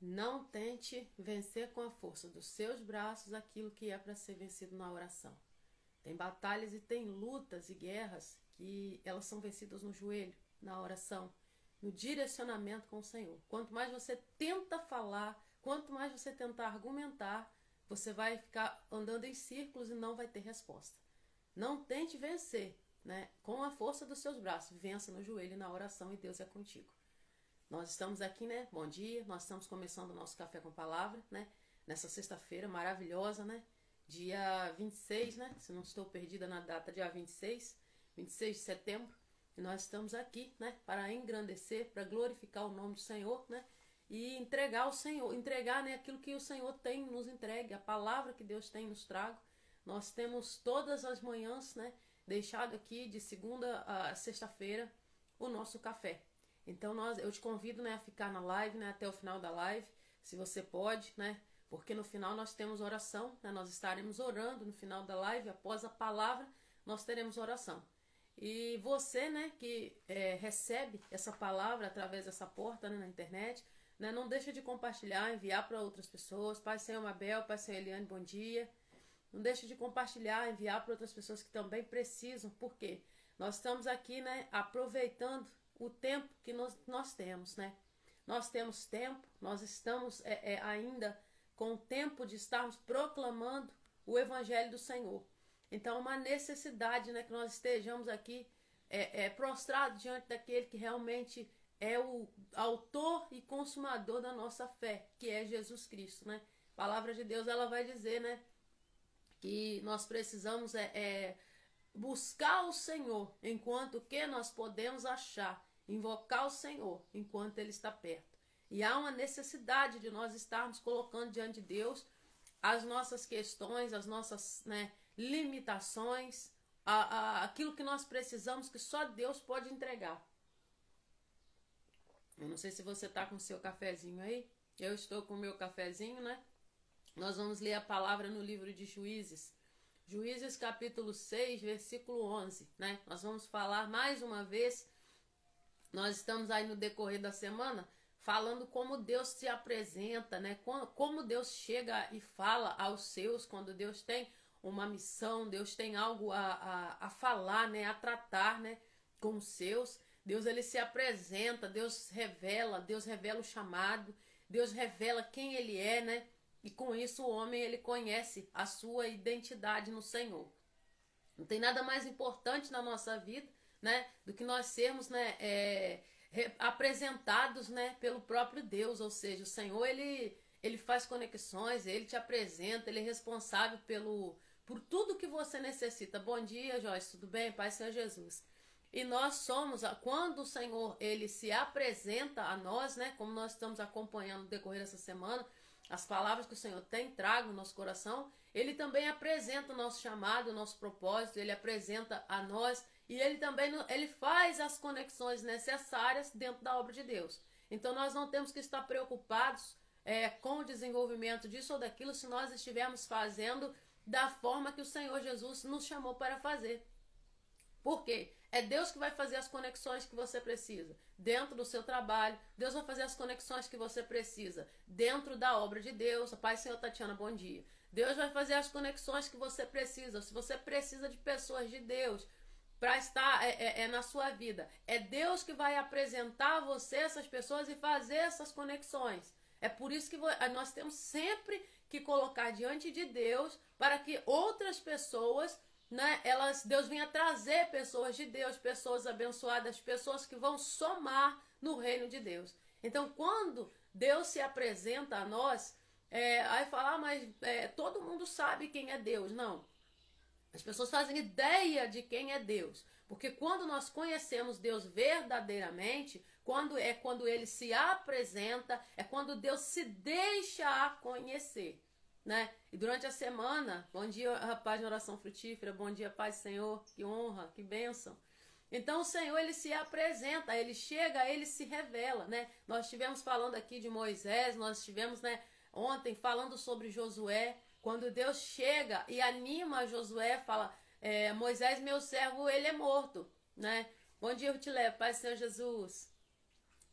Não tente vencer com a força dos seus braços aquilo que é para ser vencido na oração. Tem batalhas e tem lutas e guerras que elas são vencidas no joelho, na oração, no direcionamento com o Senhor. Quanto mais você tenta falar, quanto mais você tentar argumentar, você vai ficar andando em círculos e não vai ter resposta. Não tente vencer, né, com a força dos seus braços. Vença no joelho, na oração, e Deus é contigo. Nós estamos aqui, né? Bom dia. Nós estamos começando o nosso Café com Palavra, né? Nessa sexta-feira maravilhosa, né? Dia 26, né? Se não estou perdida na data, dia 26 de setembro. E nós estamos aqui, né? Para engrandecer, para glorificar o nome do Senhor, né? E entregar ao Senhor, entregar, né, aquilo que o Senhor tem nos entregue, a palavra que Deus tem nos trago. Nós temos todas as manhãs, né? Deixado aqui de segunda a sexta-feira o nosso café. Então eu te convido, né, a ficar na live, né, até o final da live, se você pode, né, porque no final nós temos oração, né, nós estaremos orando no final da live, após a palavra nós teremos oração. E você, né, que recebe essa palavra através dessa porta, né, na internet, né, não deixa de compartilhar, enviar para outras pessoas. Pai Senhor Mabel, Pai Senhor Eliane, bom dia. Não deixe de compartilhar, enviar para outras pessoas que também precisam, porque nós estamos aqui, né, aproveitando o tempo que nós temos, né? Nós temos tempo, nós estamos ainda com o tempo de estarmos proclamando o Evangelho do Senhor. Então, uma necessidade, né, que nós estejamos aqui prostrados diante daquele que realmente é o autor e consumador da nossa fé, que é Jesus Cristo, né? A palavra de Deus, ela vai dizer, né, que nós precisamos buscar o Senhor enquanto que nós podemos achar, invocar o Senhor enquanto Ele está perto. E há uma necessidade de nós estarmos colocando diante de Deus as nossas questões, as nossas, né, limitações, aquilo que nós precisamos, que só Deus pode entregar. Eu não sei se você está com o seu cafezinho aí, eu estou com o meu cafezinho, né? Nós vamos ler a palavra no livro de Juízes. Juízes capítulo 6, versículo 11, né? Nós vamos falar mais uma vez. Nós estamos aí no decorrer da semana falando como Deus se apresenta, né? Como Deus chega e fala aos seus quando Deus tem uma missão, Deus tem algo a falar, né? A tratar, né, com os seus. Deus, ele se apresenta, Deus revela o chamado, Deus revela quem ele é, né? E com isso o homem, ele conhece a sua identidade no Senhor. Não tem nada mais importante na nossa vida, né, do que nós sermos, né, apresentados, né, pelo próprio Deus. Ou seja, o Senhor, ele faz conexões, ele te apresenta, ele é responsável por tudo que você necessita. Bom dia, Joyce, tudo bem? Pai Senhor Jesus. E nós somos, quando o Senhor, ele se apresenta a nós, né, como nós estamos acompanhando no decorrer dessa semana, as palavras que o Senhor tem, trago no nosso coração, ele também apresenta o nosso chamado, o nosso propósito, ele apresenta a nós e ele também ele faz as conexões necessárias dentro da obra de Deus. Então nós não temos que estar preocupados com o desenvolvimento disso ou daquilo se nós estivermos fazendo da forma que o Senhor Jesus nos chamou para fazer. Por quê? É Deus que vai fazer as conexões que você precisa dentro do seu trabalho. Deus vai fazer as conexões que você precisa dentro da obra de Deus. Pai Senhor Tatiana, bom dia. Deus vai fazer as conexões que você precisa. Se você precisa de pessoas de Deus para estar na sua vida, é Deus que vai apresentar a você essas pessoas e fazer essas conexões. É por isso que nós temos sempre que colocar diante de Deus para que outras pessoas, né, Deus venha trazer pessoas de Deus, pessoas abençoadas, pessoas que vão somar no reino de Deus. Então, quando Deus se apresenta a nós, aí falar, mas todo mundo sabe quem é Deus. Não. As pessoas fazem ideia de quem é Deus. Porque quando nós conhecemos Deus verdadeiramente, quando ele se apresenta, é quando Deus se deixa conhecer. Né? E durante a semana, bom dia, rapaz de oração frutífera, bom dia, Pai Senhor, que honra, que bênção. Então o Senhor, ele se apresenta, ele chega, ele se revela, né? Nós estivemos falando aqui de Moisés, nós estivemos, né, ontem falando sobre Josué, quando Deus chega e anima Josué, fala, Moisés, meu servo, ele é morto, né? Bom dia, Rutilé, Pai Senhor Jesus.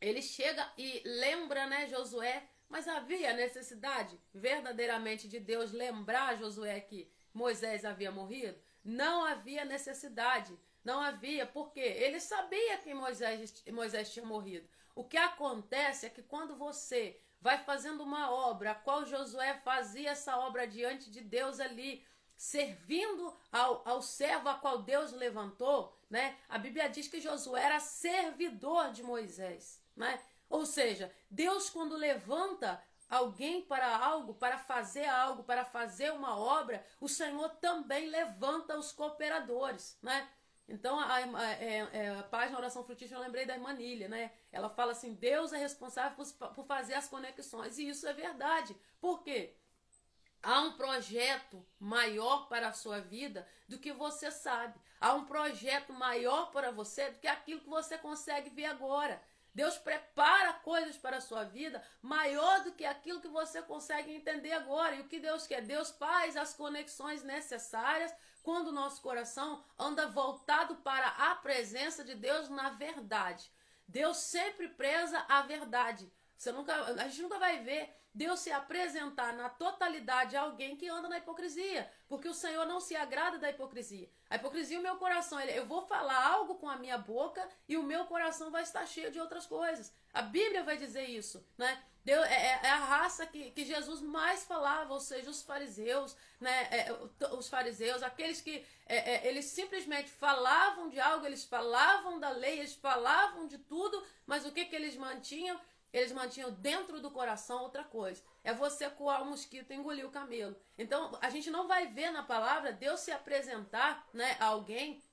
Ele chega e lembra, né, Josué, Mas havia necessidade verdadeiramente de Deus lembrar Josué que Moisés havia morrido? Não havia necessidade. Não havia, porque ele sabia que Moisés tinha morrido. O que acontece é que quando você vai fazendo uma obra, a qual Josué fazia essa obra diante de Deus ali, servindo ao servo a qual Deus levantou, né? A Bíblia diz que Josué era servidor de Moisés, né? Ou seja, Deus quando levanta alguém para algo, para fazer uma obra, o Senhor também levanta os cooperadores, né? Então, a página Oração Frutífera, eu lembrei da irmã Nília, né? Ela fala assim, Deus é responsável por fazer as conexões. E isso é verdade. Por quê? Há um projeto maior para a sua vida do que você sabe. Há um projeto maior para você do que aquilo que você consegue ver agora. Deus prepara coisas para a sua vida maior do que aquilo que você consegue entender agora. E o que Deus quer? Deus faz as conexões necessárias quando o nosso coração anda voltado para a presença de Deus na verdade. Deus sempre preza a verdade. A gente nunca vai ver Deus se apresentar na totalidade a alguém que anda na hipocrisia, porque o Senhor não se agrada da hipocrisia. A hipocrisia, o meu coração, eu vou falar algo com a minha boca e o meu coração vai estar cheio de outras coisas. A Bíblia vai dizer isso, né? Deus, é a raça que Jesus mais falava, ou seja, os fariseus, né? Os fariseus, aqueles que eles simplesmente falavam de algo, eles falavam da lei, eles falavam de tudo, mas o que eles mantinham? Eles mantinham dentro do coração outra coisa. É você coar o mosquito e engolir o camelo. Então, a gente não vai ver na palavra Deus se apresentar, né, a alguém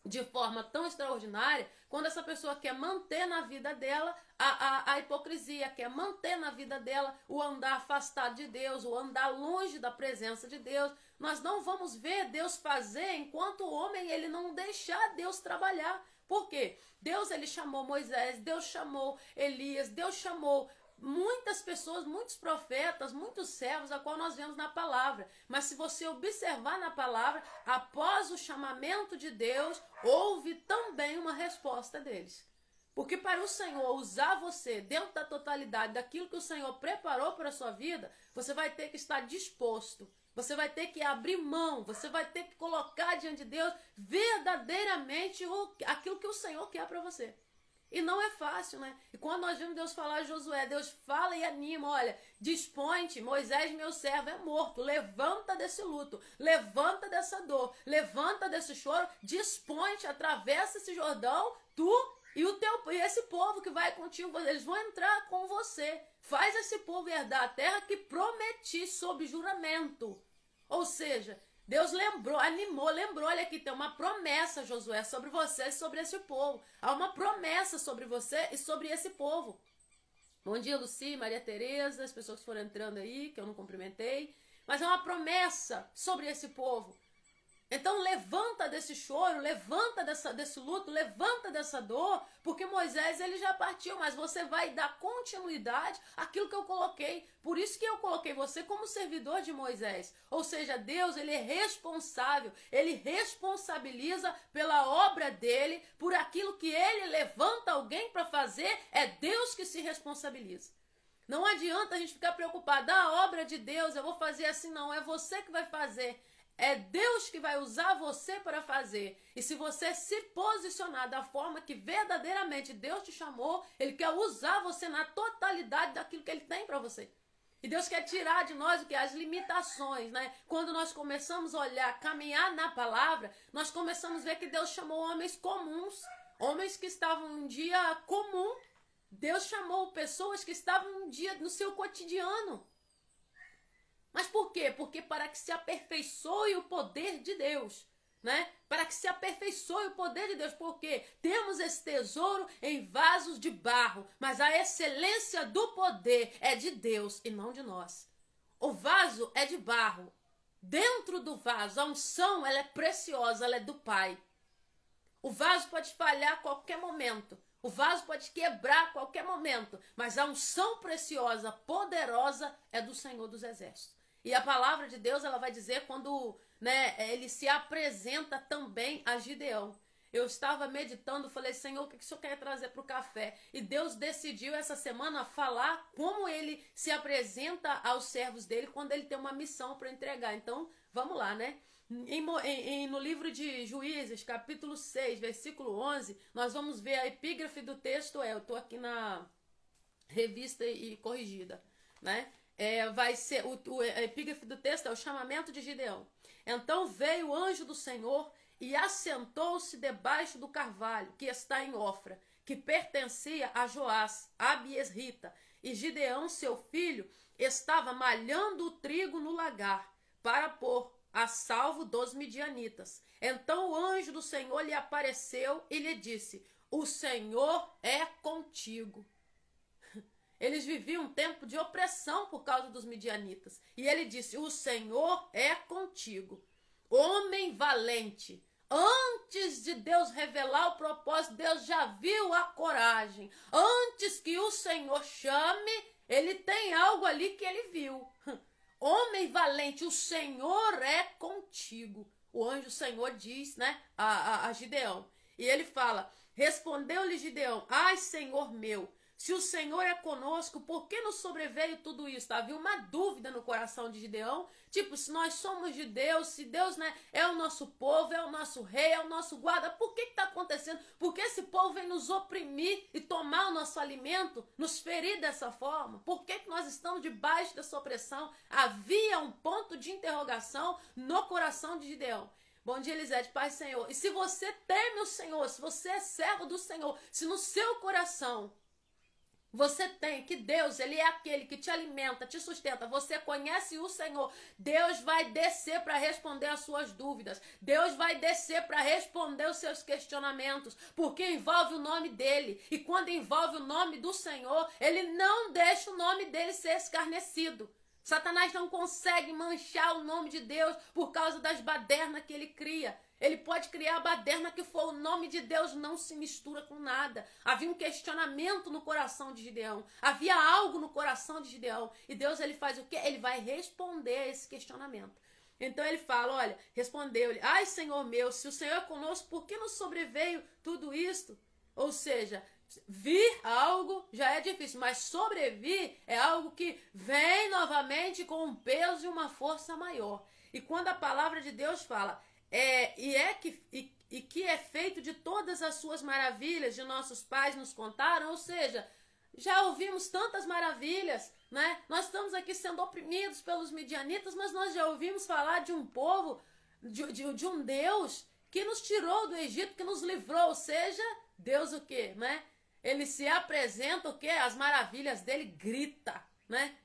de forma tão extraordinária quando essa pessoa quer manter na vida dela a hipocrisia, quer manter na vida dela o andar afastado de Deus, o andar longe da presença de Deus. Nós não vamos ver Deus fazer enquanto o homem ele não deixar Deus trabalhar. Por quê? Deus ele chamou Moisés, Deus chamou Elias, Deus chamou muitas pessoas, muitos profetas, muitos servos, a qual nós vemos na palavra. Mas se você observar na palavra, após o chamamento de Deus, houve também uma resposta deles. Porque para o Senhor usar você dentro da totalidade daquilo que o Senhor preparou para a sua vida, você vai ter que estar disposto. Você vai ter que abrir mão, você vai ter que colocar diante de Deus verdadeiramente aquilo que o Senhor quer para você. E não é fácil, né? E quando nós vimos Deus falar a Josué, Deus fala e anima, olha, dispõe-te, Moisés, meu servo, é morto, levanta desse luto, levanta dessa dor, levanta desse choro, dispõe-te, atravessa esse Jordão, tu e esse povo que vai contigo, eles vão entrar com você. Faz esse povo herdar a terra que prometi sob juramento. Ou seja, Deus lembrou, olha aqui, tem uma promessa, Josué, sobre você e sobre esse povo. Há uma promessa sobre você e sobre esse povo. Bom dia, Luci, Maria Tereza, as pessoas que foram entrando aí, que eu não cumprimentei. Mas é uma promessa sobre esse povo. Então levanta desse choro, levanta desse luto, levanta dessa dor, porque Moisés ele já partiu, mas você vai dar continuidade àquilo que eu coloquei. Por isso que eu coloquei você como servidor de Moisés. Ou seja, Deus ele é responsável, ele responsabiliza pela obra dele, por aquilo que ele levanta alguém para fazer, é Deus que se responsabiliza. Não adianta a gente ficar preocupado, a obra de Deus, eu vou fazer assim, não, é você que vai fazer. É Deus que vai usar você para fazer. E se você se posicionar da forma que verdadeiramente Deus te chamou, Ele quer usar você na totalidade daquilo que Ele tem para você. E Deus quer tirar de nós o que? As limitações, né? Quando nós começamos a olhar, caminhar na palavra, nós começamos a ver que Deus chamou homens comuns, homens que estavam um dia comum. Deus chamou pessoas que estavam um dia no seu cotidiano. Mas por quê? Porque para que se aperfeiçoe o poder de Deus, né? Para que se aperfeiçoe o poder de Deus, porque temos esse tesouro em vasos de barro, mas a excelência do poder é de Deus e não de nós. O vaso é de barro. Dentro do vaso, a unção, ela é preciosa, ela é do Pai. O vaso pode falhar a qualquer momento. O vaso pode quebrar a qualquer momento, mas a unção preciosa, poderosa, é do Senhor dos Exércitos. E a palavra de Deus, ela vai dizer quando, né, ele se apresenta também a Gideão. Eu estava meditando, falei, Senhor, o que o Senhor quer trazer para o café? E Deus decidiu essa semana falar como ele se apresenta aos servos dele quando ele tem uma missão para entregar. Então, vamos lá, né? No livro de Juízes, capítulo 6, versículo 11, nós vamos ver a epígrafe do texto. Eu estou aqui na revista e corrigida, né? Vai ser a epígrafe do texto é o chamamento de Gideão. Então veio o anjo do Senhor e assentou-se debaixo do carvalho que está em Ofra, que pertencia a Joás, Abiesrita, e Gideão, seu filho, estava malhando o trigo no lagar para pôr a salvo dos midianitas. Então o anjo do Senhor lhe apareceu e lhe disse: o Senhor é contigo. Eles viviam um tempo de opressão por causa dos midianitas. E ele disse: o Senhor é contigo. Homem valente. Antes de Deus revelar o propósito, Deus já viu a coragem. Antes que o Senhor chame, ele tem algo ali que ele viu. Homem valente, o Senhor é contigo. O anjo Senhor diz, né, a Gideão. E ele fala: respondeu-lhe Gideão: ai, Senhor meu, se o Senhor é conosco, por que nos sobreveio tudo isso? Havia uma dúvida no coração de Gideão, tipo, se nós somos de Deus, se Deus, né, é o nosso povo, é o nosso rei, é o nosso guarda, por que está acontecendo? Por que esse povo vem nos oprimir e tomar o nosso alimento, nos ferir dessa forma? Por que nós estamos debaixo dessa opressão? Havia um ponto de interrogação no coração de Gideão. Bom dia, Elisete, Pai Senhor. E se você teme o Senhor, se você é servo do Senhor, se no seu coração você tem que Deus, ele é aquele que te alimenta, te sustenta, você conhece o Senhor, Deus vai descer para responder as suas dúvidas, Deus vai descer para responder os seus questionamentos, porque envolve o nome dele, e quando envolve o nome do Senhor, ele não deixa o nome dele ser escarnecido. Satanás não consegue manchar o nome de Deus por causa das badernas que ele cria. Ele pode criar a baderna que for, o nome de Deus não se mistura com nada. Havia um questionamento no coração de Gideão. Havia algo no coração de Gideão. E Deus, ele faz o quê? Ele vai responder a esse questionamento. Então ele fala, olha, respondeu-lhe: ai, Senhor meu, se o Senhor é conosco, por que nos sobreveio tudo isto? Ou seja, vir algo já é difícil, mas sobrevir é algo que vem novamente com um peso e uma força maior. E quando a palavra de Deus fala, que é feito de todas as suas maravilhas, de nossos pais nos contaram, ou seja, já ouvimos tantas maravilhas, né? Nós estamos aqui sendo oprimidos pelos midianitas, mas nós já ouvimos falar de um povo, de um Deus que nos tirou do Egito, que nos livrou, ou seja, Deus o quê, né? Ele se apresenta o quê? As maravilhas dele grita, né?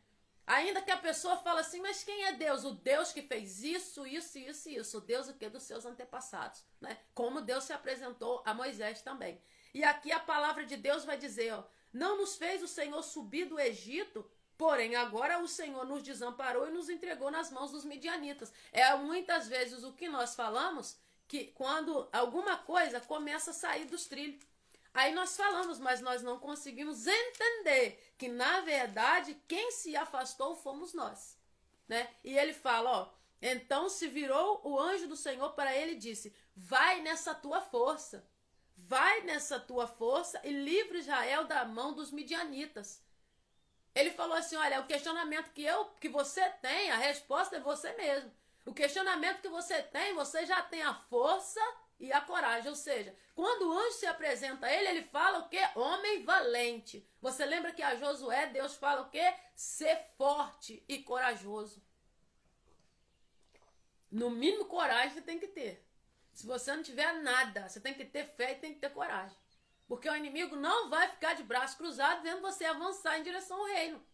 Ainda que a pessoa fala assim, mas quem é Deus? O Deus que fez isso, isso, isso e isso. O Deus o quê? Dos seus antepassados, né? Como Deus se apresentou a Moisés também. E aqui a palavra de Deus vai dizer, ó, não nos fez o Senhor subir do Egito, porém agora o Senhor nos desamparou e nos entregou nas mãos dos midianitas. É muitas vezes o que nós falamos, que quando alguma coisa começa a sair dos trilhos. Aí nós falamos, mas nós não conseguimos entender que, na verdade, quem se afastou fomos nós, né? E ele fala, ó, então se virou o anjo do Senhor para ele e disse, vai nessa tua força e livre Israel da mão dos midianitas. Ele falou assim, olha, o questionamento que você tem, a resposta é você mesmo. O questionamento que você tem, você já tem a força e a coragem, ou seja, quando o anjo se apresenta a ele, ele fala o quê? Homem valente. Você lembra que a Josué, Deus fala o quê? Ser forte e corajoso. No mínimo coragem você tem que ter. Se você não tiver nada, você tem que ter fé e tem que ter coragem. Porque o inimigo não vai ficar de braço cruzado vendo você avançar em direção ao reino.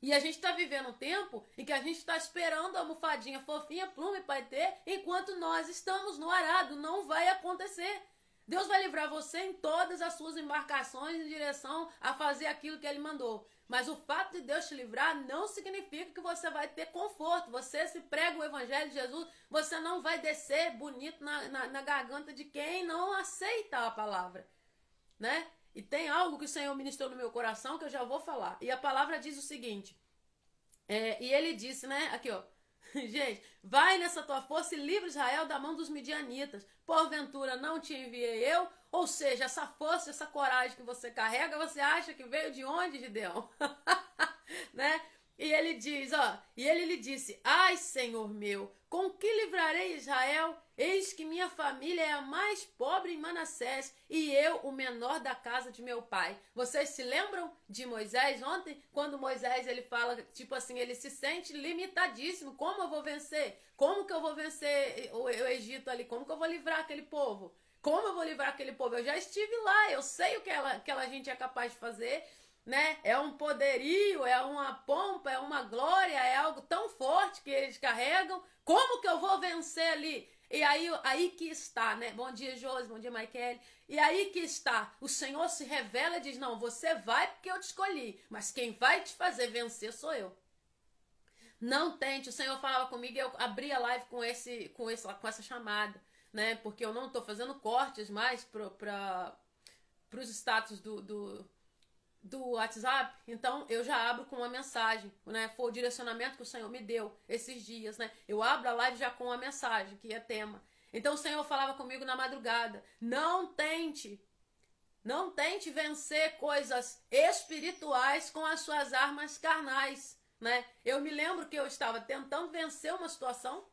E a gente está vivendo um tempo em que a gente está esperando a almofadinha fofinha, pluma e paetê, enquanto nós estamos no arado. Não vai acontecer. Deus vai livrar você em todas as suas embarcações em direção a fazer aquilo que Ele mandou. Mas o fato de Deus te livrar não significa que você vai ter conforto. Você se prega o Evangelho de Jesus, você não vai descer bonito na garganta de quem não aceita a palavra, né? E tem algo que o Senhor ministrou no meu coração que eu já vou falar. E a palavra diz o seguinte, e ele disse, né, aqui ó, Gente, vai nessa tua força e livra Israel da mão dos midianitas. Porventura não te enviei eu? Ou seja, essa força, essa coragem que você carrega, você acha que veio de onde, Gideão? Né? E ele diz, ó, e ele lhe disse: ai, Senhor meu, com que livrarei Israel? Eis que minha família é a mais pobre em Manassés e eu o menor da casa de meu pai. Vocês se lembram de Moisés ontem? Quando Moisés ele fala, tipo assim, ele se sente limitadíssimo. Como eu vou vencer? Como que eu vou vencer o Egito ali? Como que eu vou livrar aquele povo? Como eu vou livrar aquele povo? Eu já estive lá, eu sei o que aquela gente é capaz de fazer. Né? É um poderio, é uma pompa, é uma glória, é algo tão forte que eles carregam. Como que eu vou vencer ali? E aí que está, né? Bom dia, Josi, bom dia, Michael. E aí que está, o Senhor se revela e diz: não, você vai porque eu te escolhi, mas quem vai te fazer vencer sou eu. Não tente, o Senhor falava comigo e eu abri a live com essa chamada, né? Porque eu não estou fazendo cortes mais para os status do WhatsApp, então eu já abro com uma mensagem, né? Foi o direcionamento que o Senhor me deu esses dias, né? Eu abro a live já com uma mensagem, que é tema. Então o Senhor falava comigo na madrugada: não tente vencer coisas espirituais com as suas armas carnais, né? Eu me lembro que eu estava tentando vencer uma situação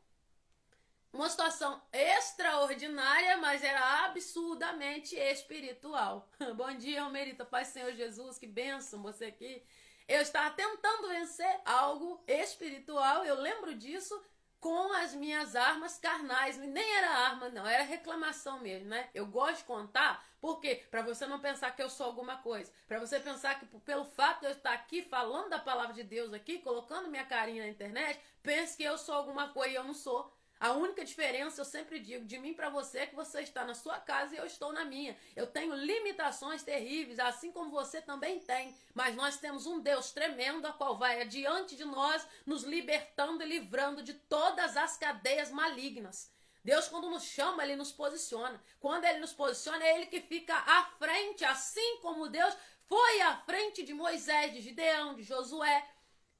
extraordinária, mas era absurdamente espiritual. Bom dia, Almerita, Pai Senhor Jesus, que bênção você aqui. Eu estava tentando vencer algo espiritual, eu lembro disso, com as minhas armas carnais. Nem era arma, não, era reclamação mesmo, né? Eu gosto de contar, porque para você não pensar que eu sou alguma coisa, para você pensar que pelo fato de eu estar aqui falando da palavra de Deus aqui, colocando minha carinha na internet, pense que eu sou alguma coisa e eu não sou. A única diferença, eu sempre digo, de mim para você é que você está na sua casa e eu estou na minha. Eu tenho limitações terríveis, assim como você também tem. Mas nós temos um Deus tremendo, a qual vai adiante de nós, nos libertando e livrando de todas as cadeias malignas. Deus, quando nos chama, Ele nos posiciona. Quando Ele nos posiciona, é Ele que fica à frente, assim como Deus foi à frente de Moisés, de Gideão, de Josué.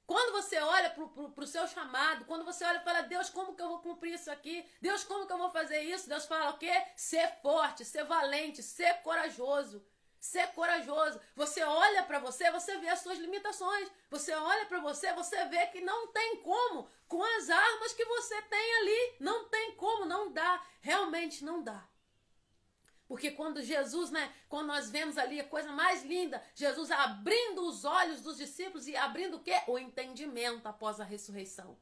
Quando você olha para o seu chamado, quando você olha e fala: Deus, como que eu vou cumprir isso aqui? Deus, como que eu vou fazer isso? Deus fala o quê? Ser forte, ser valente, ser corajoso. Ser corajoso. Você olha para você, você vê as suas limitações. Você olha para você, você vê que não tem como. Com as armas que você tem ali, não tem como, não dá. Realmente não dá. Porque quando Jesus, né, quando nós vemos ali a coisa mais linda, Jesus abrindo os olhos dos discípulos e abrindo o quê? O entendimento após a ressurreição.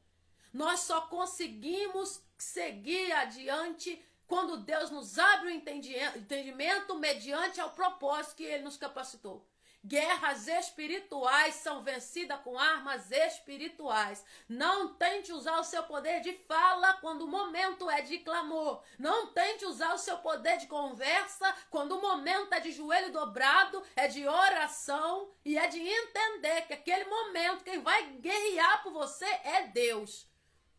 Nós só conseguimos seguir adiante quando Deus nos abre o entendimento mediante ao propósito que Ele nos capacitou. Guerras espirituais são vencidas com armas espirituais. Não tente usar o seu poder de fala quando o momento é de clamor. Não tente usar o seu poder de conversa quando o momento é de joelho dobrado, é de oração e é de entender que aquele momento quem vai guerrear por você é Deus.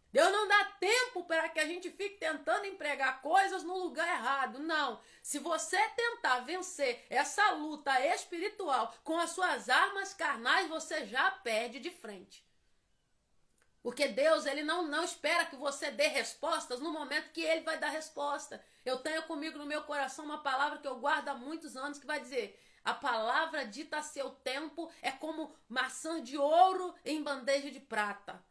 Deus não dá tempo para que a gente fique tentando empregar coisas no lugar errado. Não. Se você tentar vencer essa luta espiritual com as suas armas carnais, você já perde de frente. Porque Deus, Ele não espera que você dê respostas no momento que Ele vai dar resposta. Eu tenho comigo no meu coração uma palavra que eu guardo há muitos anos que vai dizer: a palavra dita a seu tempo é como maçã de ouro em bandeja de prata.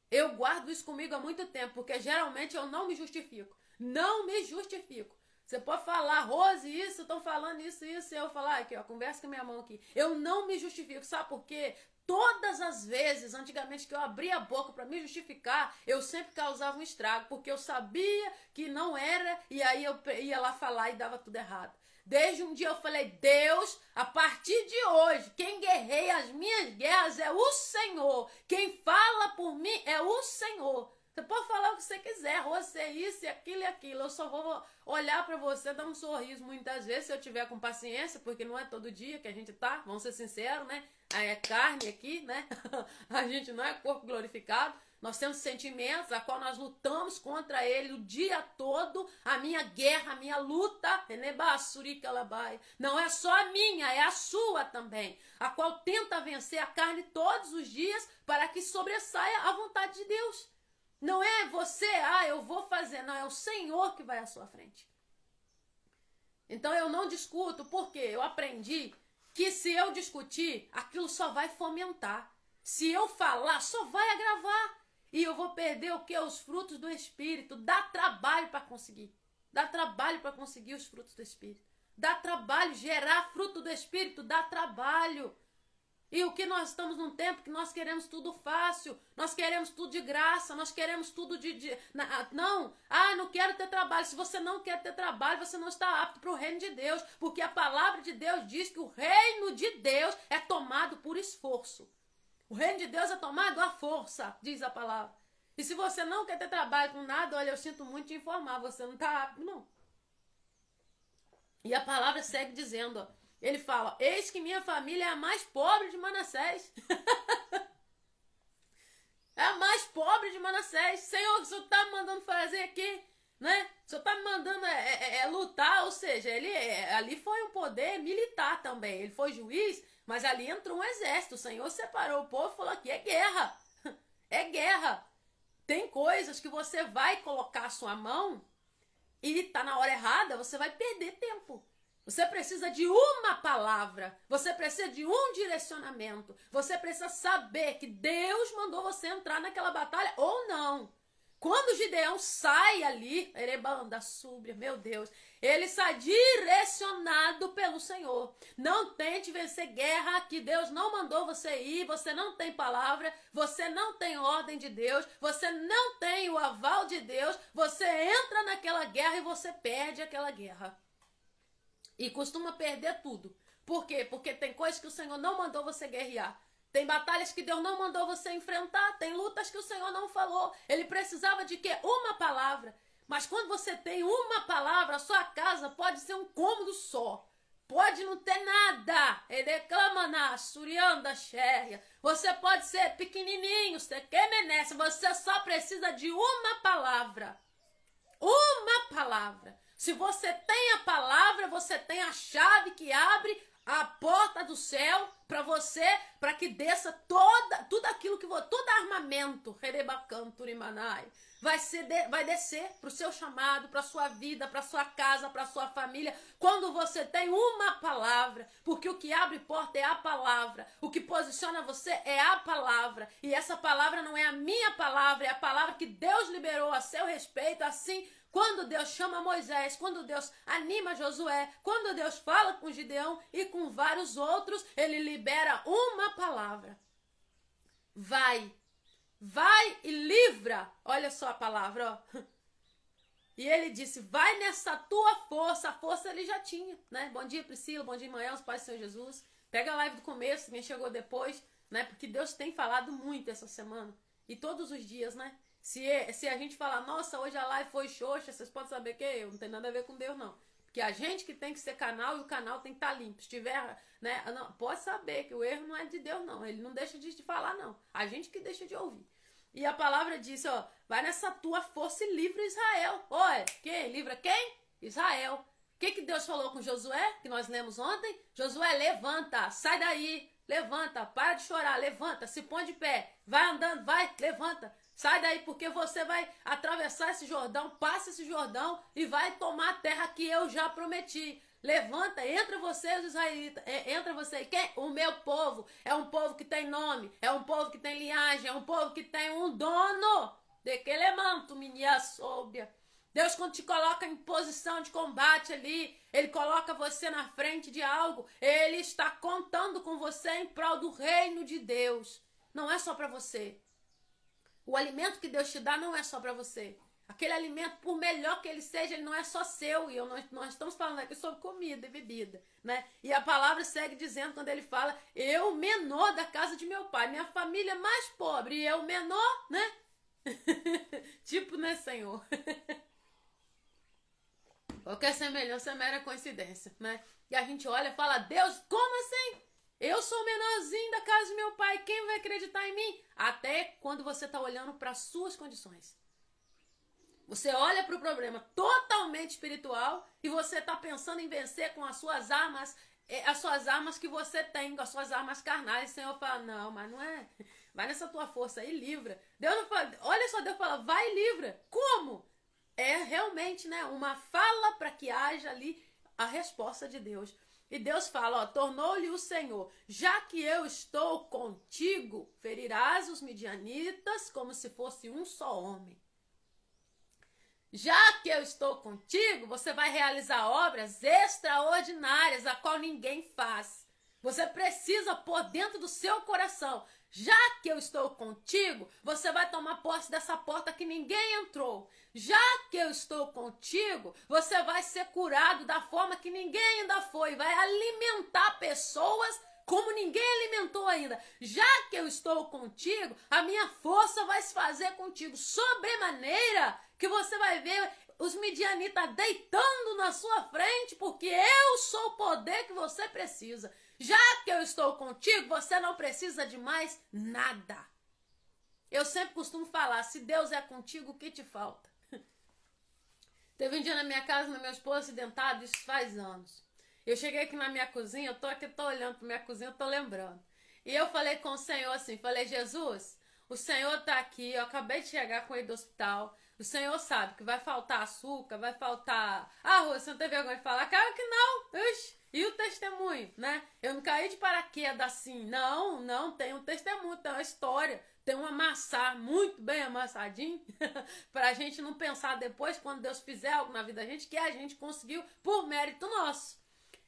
Eu guardo isso comigo há muito tempo, porque geralmente eu não me justifico. Não me justifico. Você pode falar: Rose, isso, estão falando isso, e eu falar: aqui, ó, conversa com a minha mão aqui. Eu não me justifico, sabe por quê? Todas as vezes, antigamente, que eu abria a boca para me justificar, eu sempre causava um estrago, porque eu sabia que não era, e aí eu ia lá falar e dava tudo errado. Desde um dia eu falei: Deus, a partir de hoje, quem guerreia as minhas guerras é o Senhor. Quem fala por mim é o Senhor. Você pode falar o que você quiser, você isso e aquilo. Eu só vou olhar para você, dar um sorriso muitas vezes, se eu tiver com paciência, porque não é todo dia que a gente tá, vamos ser sinceros, né? É carne aqui, né? A gente não é corpo glorificado. Nós temos sentimentos a qual nós lutamos contra ele o dia todo. A minha guerra, a minha luta, não é só a minha, é a sua também, a qual tenta vencer a carne todos os dias para que sobressaia a vontade de Deus. Não é você, eu vou fazer. Não, é o Senhor que vai à sua frente. Então eu não discuto, porque eu aprendi que se eu discutir, aquilo só vai fomentar. Se eu falar, só vai agravar. E eu vou perder o quê? Os frutos do Espírito. Dá trabalho para conseguir. Dá trabalho para conseguir os frutos do Espírito. Dá trabalho, gerar fruto do Espírito, dá trabalho. E o que nós estamos num tempo que nós queremos tudo fácil, nós queremos tudo de graça, nós queremos tudo não quero ter trabalho. Se você não quer ter trabalho, você não está apto para o reino de Deus, porque a palavra de Deus diz que o reino de Deus é tomado por esforço. O reino de Deus é tomado à força, diz a palavra. E se você não quer ter trabalho com nada, olha, eu sinto muito te informar, você não está apto, não. E a palavra segue dizendo, ó, ele fala, eis que minha família é a mais pobre de Manassés. É a mais pobre de Manassés. Senhor, o Senhor está me mandando fazer aqui, né? O Senhor está me mandando lutar, ou seja, ali foi um poder militar também. Ele foi juiz, mas ali entrou um exército. O Senhor separou o povo e falou aqui, é guerra. É guerra. Tem coisas que você vai colocar a sua mão e tá na hora errada, você vai perder tempo. Você precisa de uma palavra, você precisa de um direcionamento, você precisa saber que Deus mandou você entrar naquela batalha ou não. Quando Gideão sai ali, Erebanda, Súbria, meu Deus, ele sai direcionado pelo Senhor. Não tente vencer guerra que Deus não mandou você ir, você não tem palavra, você não tem ordem de Deus, você não tem o aval de Deus, você entra naquela guerra e você perde aquela guerra. E costuma perder tudo. Por quê? Porque tem coisas que o Senhor não mandou você guerrear. Tem batalhas que Deus não mandou você enfrentar. Tem lutas que o Senhor não falou. Ele precisava de quê? Uma palavra. Mas quando você tem uma palavra, a sua casa pode ser um cômodo só. Pode não ter nada. Ele reclama na Surianda Xérria. Você pode ser pequenininho, você quemenece. Você só precisa de uma palavra. Uma palavra. Se você tem a palavra, você tem a chave que abre a porta do céu para você, para que desça tudo aquilo que todo armamento, vai descer para o seu chamado, para a sua vida, para a sua casa, para a sua família, quando você tem uma palavra, porque o que abre porta é a palavra, o que posiciona você é a palavra, e essa palavra não é a minha palavra, é a palavra que Deus liberou a seu respeito, assim. Quando Deus chama Moisés, quando Deus anima Josué, quando Deus fala com Gideão e com vários outros, ele libera uma palavra. Vai e livra. Olha só a palavra, ó. E ele disse, vai nessa tua força. A força ele já tinha, né? Bom dia, Priscila, bom dia, Manhã, os pais do Senhor Jesus. Pega a live do começo, quem chegou depois, né? Porque Deus tem falado muito essa semana. E todos os dias, né? Se a gente falar, nossa, hoje a live foi xoxa, vocês podem saber que eu não tem nada a ver com Deus, não. Porque a gente que tem que ser canal e o canal tem que estar limpo. Se tiver, né, não, pode saber que o erro não é de Deus, não. Ele não deixa de falar, não. A gente que deixa de ouvir. E a palavra disse, ó, vai nessa tua força e livra Israel. Olha, quem? Livra quem? Israel. O que Deus falou com Josué, que nós lemos ontem? Josué, levanta, sai daí, levanta, para de chorar, levanta, se põe de pé, vai andando, vai, levanta. Sai daí, porque você vai atravessar esse Jordão, passa esse Jordão e vai tomar a terra que eu já prometi. Levanta, entra você, os israelitas, entra você. Quem? O meu povo. É um povo que tem nome, é um povo que tem linhagem, é um povo que tem um dono. De que ele manto, minha sóbria. Deus, quando te coloca em posição de combate ali, ele coloca você na frente de algo, ele está contando com você em prol do reino de Deus. Não é só para você. O alimento que Deus te dá não é só para você. Aquele alimento, por melhor que ele seja, ele não é só seu. E nós estamos falando aqui sobre comida e bebida, né? E a palavra segue dizendo, quando ele fala, eu menor da casa de meu pai, minha família mais pobre, e eu menor, né? Tipo, né, Senhor? Qualquer semelhança é mera coincidência, né? E a gente olha e fala, Deus, como assim? Eu sou o menorzinho da casa de meu pai, quem vai acreditar em mim? Até quando você está olhando para as suas condições. Você olha para o problema totalmente espiritual e você está pensando em vencer com as suas armas que você tem, com as suas armas carnais. O Senhor fala, não, mas não é. vai nessa tua força aí, livra. Deus não fala, olha só, Deus fala, vai e livra. Como? É realmente, né, uma fala para que haja ali a resposta de Deus. E Deus fala, ó, tornou-lhe o Senhor, já que eu estou contigo, ferirás os midianitas como se fosse um só homem. Já que eu estou contigo, você vai realizar obras extraordinárias, a qual ninguém faz. Você precisa pôr dentro do seu coração, já que eu estou contigo, você vai tomar posse dessa porta que ninguém entrou. Já que eu estou contigo, você vai ser curado da forma que ninguém ainda foi. Vai alimentar pessoas como ninguém alimentou ainda. Já que eu estou contigo, a minha força vai se fazer contigo. Sobremaneira que você vai ver os midianitas deitando na sua frente, porque eu sou o poder que você precisa. Já que eu estou contigo, você não precisa de mais nada. Eu sempre costumo falar, se Deus é contigo, o que te falta? Teve um dia na minha casa, meu esposo acidentado, isso faz anos. Eu cheguei aqui na minha cozinha, eu tô aqui, tô olhando para minha cozinha, eu tô lembrando. E eu falei com o Senhor assim, falei, Jesus, o Senhor tá aqui, eu acabei de chegar com ele do hospital, o Senhor sabe que vai faltar açúcar, vai faltar arroz, você não tem vergonha de falar? Claro que não, Ixi. E o testemunho, né? Eu não caí de paraquedas assim, não, tem um testemunho, tem uma história, tem um amassar muito bem amassadinho, pra gente não pensar depois, quando Deus fizer algo na vida da gente, que a gente conseguiu por mérito nosso.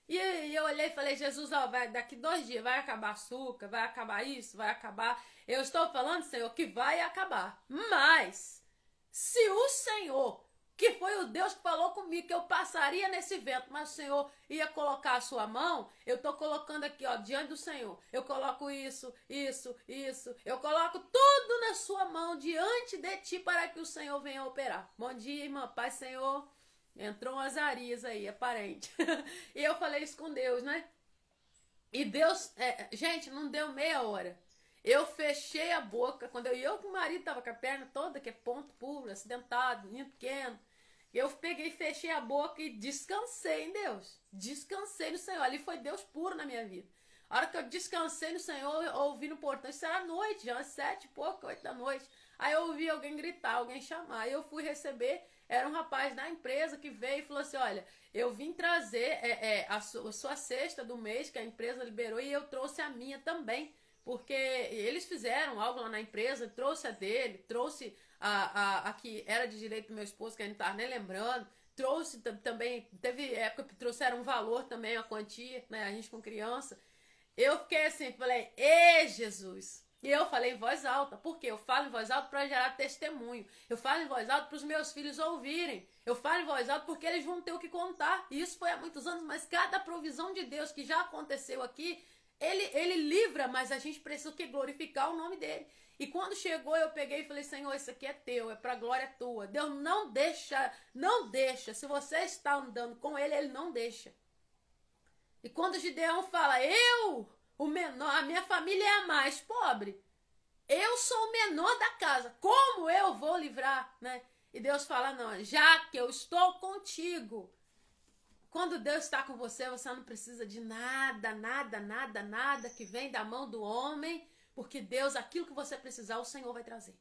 E eu olhei e falei, Jesus, ó, daqui 2 dias vai acabar açúcar, vai acabar isso, vai acabar. Eu estou falando, Senhor, que vai acabar. Mas, se o Senhor, que foi o Deus que falou comigo que eu passaria nesse vento, mas o Senhor ia colocar a sua mão, eu estou colocando aqui, ó, diante do Senhor. Eu coloco isso, eu coloco tudo na sua mão diante de ti para que o Senhor venha operar. Bom dia, irmã, paz, Senhor. Entrou um Azarias aí, aparente. E eu falei isso com Deus, né? E Deus, gente, não deu meia hora. Eu fechei a boca, quando eu com o marido tava com a perna toda, que é ponto puro, acidentado, menino pequeno. Eu peguei, fechei a boca e descansei em Deus. Descansei no Senhor. Ali foi Deus puro na minha vida. A hora que eu descansei no Senhor, eu ouvi no portão, isso era noite, já às 7 e pouco, 8 da noite. Aí eu ouvi alguém gritar, alguém chamar. Aí eu fui receber, era um rapaz da empresa que veio e falou assim, olha, eu vim trazer a sua cesta do mês que a empresa liberou e eu trouxe a minha também. Porque eles fizeram algo lá na empresa, trouxe a dele, trouxe a que era de direito do meu esposo, que a gente não estava nem lembrando, trouxe também, teve época que trouxeram um valor também, a quantia, né, a gente com criança. Eu fiquei assim, falei, Jesus! E eu falei em voz alta, porque eu falo em voz alta para gerar testemunho, eu falo em voz alta para os meus filhos ouvirem, eu falo em voz alta porque eles vão ter o que contar, e isso foi há muitos anos, mas cada provisão de Deus que já aconteceu aqui, ele livra, mas a gente precisa glorificar o nome dele. E quando chegou, eu peguei e falei, Senhor, isso aqui é teu, é para a glória tua. Deus não deixa. Se você está andando com ele, ele não deixa. E quando Gideão fala, o menor, a minha família é a mais pobre, eu sou o menor da casa, como eu vou livrar, né? E Deus fala, não, já que eu estou contigo. Quando Deus está com você, você não precisa de nada que vem da mão do homem, porque Deus, aquilo que você precisar, o Senhor vai trazer.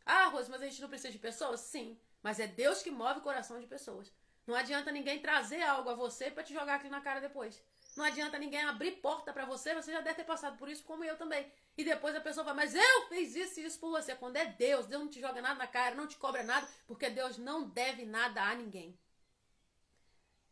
Ah, Rose, mas a gente não precisa de pessoas? Sim, mas é Deus que move o coração de pessoas. Não adianta ninguém trazer algo a você para te jogar aqui na cara depois. Não adianta ninguém abrir porta para você, você já deve ter passado por isso, como eu também. E depois a pessoa fala, mas eu fiz isso e isso por você. Quando é Deus, Deus não te joga nada na cara, não te cobra nada, porque Deus não deve nada a ninguém.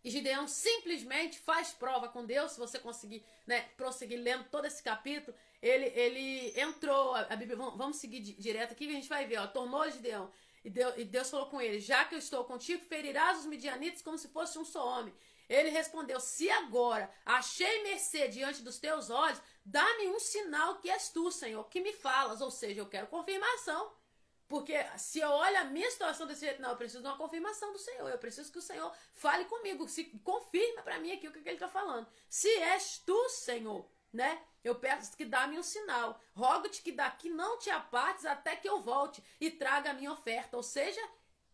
E Gideão simplesmente faz prova com Deus, se você conseguir, né, prosseguir lendo todo esse capítulo, ele entrou, a Bíblia, vamos seguir direto aqui, que a gente vai ver, ó, tornou Gideão, e Deus falou com ele, já que eu estou contigo, ferirás os midianitas como se fosse um só homem. Ele respondeu, se agora achei mercê diante dos teus olhos, dá-me um sinal que és tu, Senhor, que me falas, ou seja, eu quero confirmação. Porque se eu olho a minha situação desse jeito, não, eu preciso de uma confirmação do Senhor. Eu preciso que o Senhor fale comigo, se confirma para mim aqui o que ele está falando. Se és tu, Senhor, né? Eu peço que dá-me um sinal. Rogo-te que daqui não te apartes até que eu volte e traga a minha oferta. Ou seja,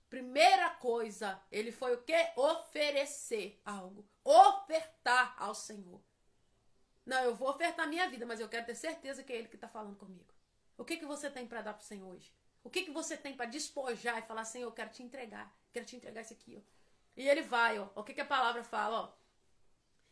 primeira coisa, ele foi o quê? Oferecer algo. Ofertar ao Senhor. Não, eu vou ofertar a minha vida, mas eu quero ter certeza que é ele que está falando comigo. O que você tem para dar para o Senhor hoje? O que você tem para despojar e falar, Senhor, eu quero te entregar isso aqui, ó. E ele vai, ó. O que a palavra fala, ó.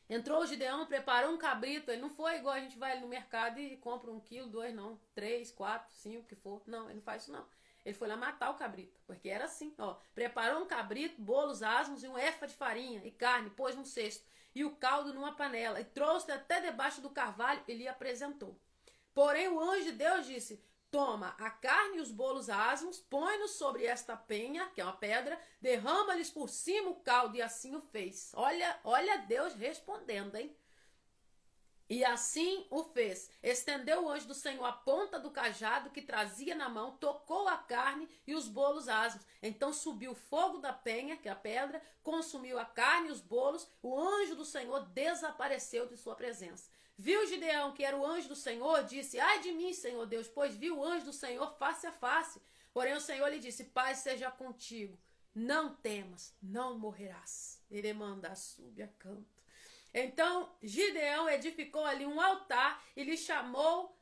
Entrou o Gideão, preparou um cabrito. Ele não foi igual a gente vai no mercado e compra 1 quilo, 2, não. 3, 4, 5, o que for. Não, ele não faz isso, não. Ele foi lá matar o cabrito, porque era assim, ó. Preparou um cabrito, bolos asmos e um efa de farinha e carne, pôs num cesto. E o caldo numa panela. E trouxe até debaixo do carvalho, ele apresentou. Porém, o anjo de Deus disse, toma a carne e os bolos asmos, põe-nos sobre esta penha, que é uma pedra, derrama-lhes por cima o caldo, e assim o fez. Olha Deus respondendo, hein? E assim o fez. Estendeu o anjo do Senhor a ponta do cajado que trazia na mão, tocou a carne e os bolos asmos. Então subiu o fogo da penha, que é a pedra, consumiu a carne e os bolos. O anjo do Senhor desapareceu de sua presença. Viu Gideão, que era o anjo do Senhor, disse, ai de mim, Senhor Deus, pois viu o anjo do Senhor face a face. Porém o Senhor lhe disse, paz seja contigo, não temas, não morrerás. Ele manda subir a canto. Então Gideão edificou ali um altar e lhe chamou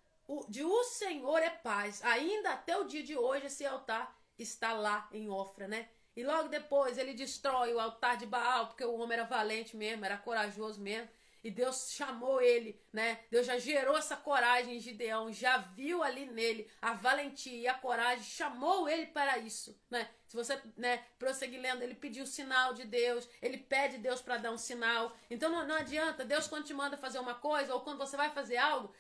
de o Senhor é paz. Ainda até o dia de hoje esse altar está lá em Ofra, né? E logo depois ele destrói o altar de Baal, porque o homem era valente mesmo, era corajoso mesmo. E Deus chamou ele, né? Deus já gerou essa coragem em Gideão, já viu ali nele a valentia e a coragem, chamou ele para isso, né? Se você, né, prosseguir lendo, ele pediu sinal de Deus, ele pede Deus para dar um sinal. Então não adianta, Deus quando te manda fazer uma coisa, ou quando você vai fazer algo,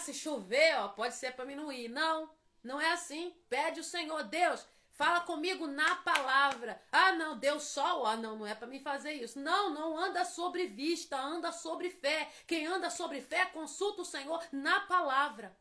se chover, ó, pode ser para mim não ir. Não é assim. Pede o Senhor, Deus, fala comigo na palavra. Não, deu sol. Não é para mim fazer isso. Não anda sobre vista, anda sobre fé. Quem anda sobre fé, consulta o Senhor na palavra.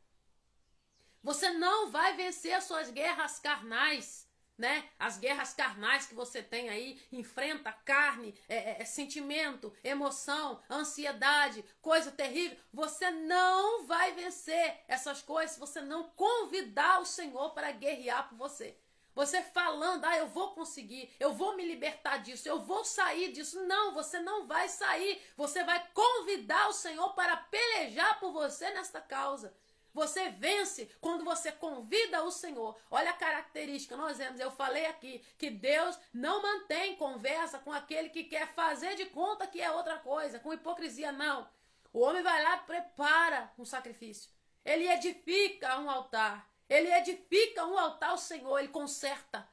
Você não vai vencer as suas guerras carnais, né? As guerras carnais que você tem aí, enfrenta carne, sentimento, emoção, ansiedade, coisa terrível. Você não vai vencer essas coisas se você não convidar o Senhor para guerrear por você. Você falando, eu vou conseguir, eu vou me libertar disso, eu vou sair disso. Não, você não vai sair. Você vai convidar o Senhor para pelejar por você nesta causa. Você vence quando você convida o Senhor. Olha a característica, nós vemos, eu falei aqui, que Deus não mantém conversa com aquele que quer fazer de conta que é outra coisa, com hipocrisia, não. O homem vai lá e prepara um sacrifício. Ele edifica um altar. Ele edifica um altar ao Senhor, ele conserta.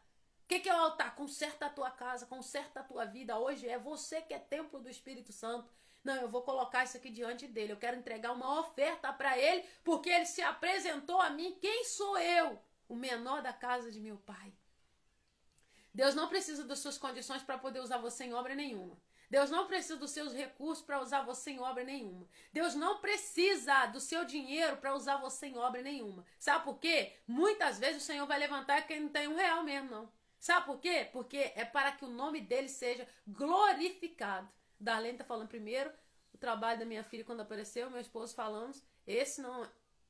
O que é o altar? Conserta a tua casa, conserta a tua vida. Hoje é você que é templo do Espírito Santo. Não, eu vou colocar isso aqui diante dele. Eu quero entregar uma oferta para ele, porque ele se apresentou a mim. Quem sou eu? O menor da casa de meu pai. Deus não precisa das suas condições para poder usar você em obra nenhuma. Deus não precisa dos seus recursos para usar você em obra nenhuma. Deus não precisa do seu dinheiro para usar você em obra nenhuma. Sabe por quê? Muitas vezes o Senhor vai levantar quem não tem R$1 mesmo, não. Sabe por quê? Porque é para que o nome dele seja glorificado. Darlene está falando primeiro, o trabalho da minha filha quando apareceu, meu esposo falamos, esse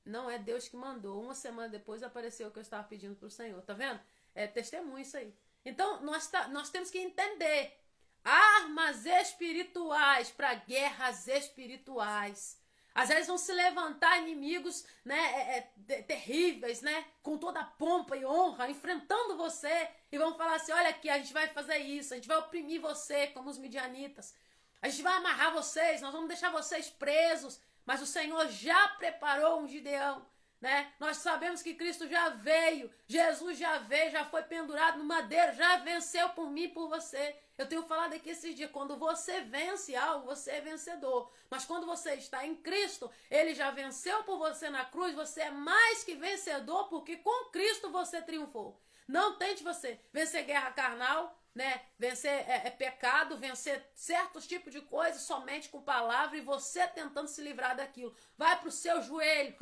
não é Deus que mandou. Uma semana depois apareceu o que eu estava pedindo para o Senhor. Tá vendo? É testemunho isso aí. Então, nós temos que entender armas espirituais para guerras espirituais. Às vezes vão se levantar inimigos, né, terríveis, né, com toda a pompa e honra, enfrentando você, e vão falar assim, olha aqui, a gente vai fazer isso, a gente vai oprimir você, como os midianitas, a gente vai amarrar vocês, nós vamos deixar vocês presos, mas o Senhor já preparou um Gideão, né? Nós sabemos que Cristo já veio, Jesus já veio, já foi pendurado no madeiro, já venceu por mim e por você. Eu tenho falado aqui esses dias, quando você vence algo, você é vencedor. Mas quando você está em Cristo, Ele já venceu por você na cruz, você é mais que vencedor, porque com Cristo você triunfou. Não tente você vencer guerra carnal, né? Vencer pecado, vencer certos tipos de coisas somente com palavra e você tentando se livrar daquilo. Vai para o seu joelho,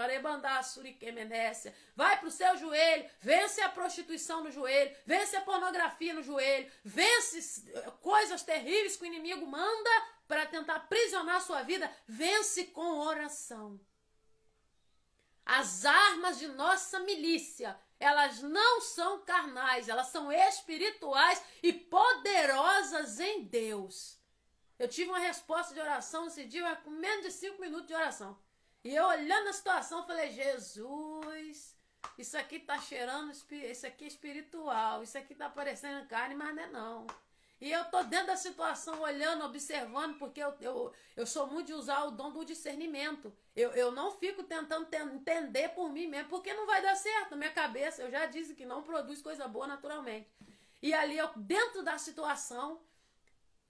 vai para o seu joelho, vence a prostituição no joelho, vence a pornografia no joelho, vence coisas terríveis que o inimigo manda para tentar aprisionar a sua vida, vence com oração. As armas de nossa milícia, elas não são carnais, elas são espirituais e poderosas em Deus. Eu tive uma resposta de oração esse dia, com menos de 5 minutos de oração. E eu olhando a situação, falei, Jesus, Isso aqui tá cheirando, isso aqui é espiritual, isso aqui tá parecendo carne, mas não é não. E eu tô dentro da situação, olhando, observando, porque eu sou muito de usar o dom do discernimento. Eu não fico tentando entender por mim mesmo, porque não vai dar certo na minha cabeça. Eu já disse que não produz coisa boa naturalmente. E ali, eu, dentro da situação,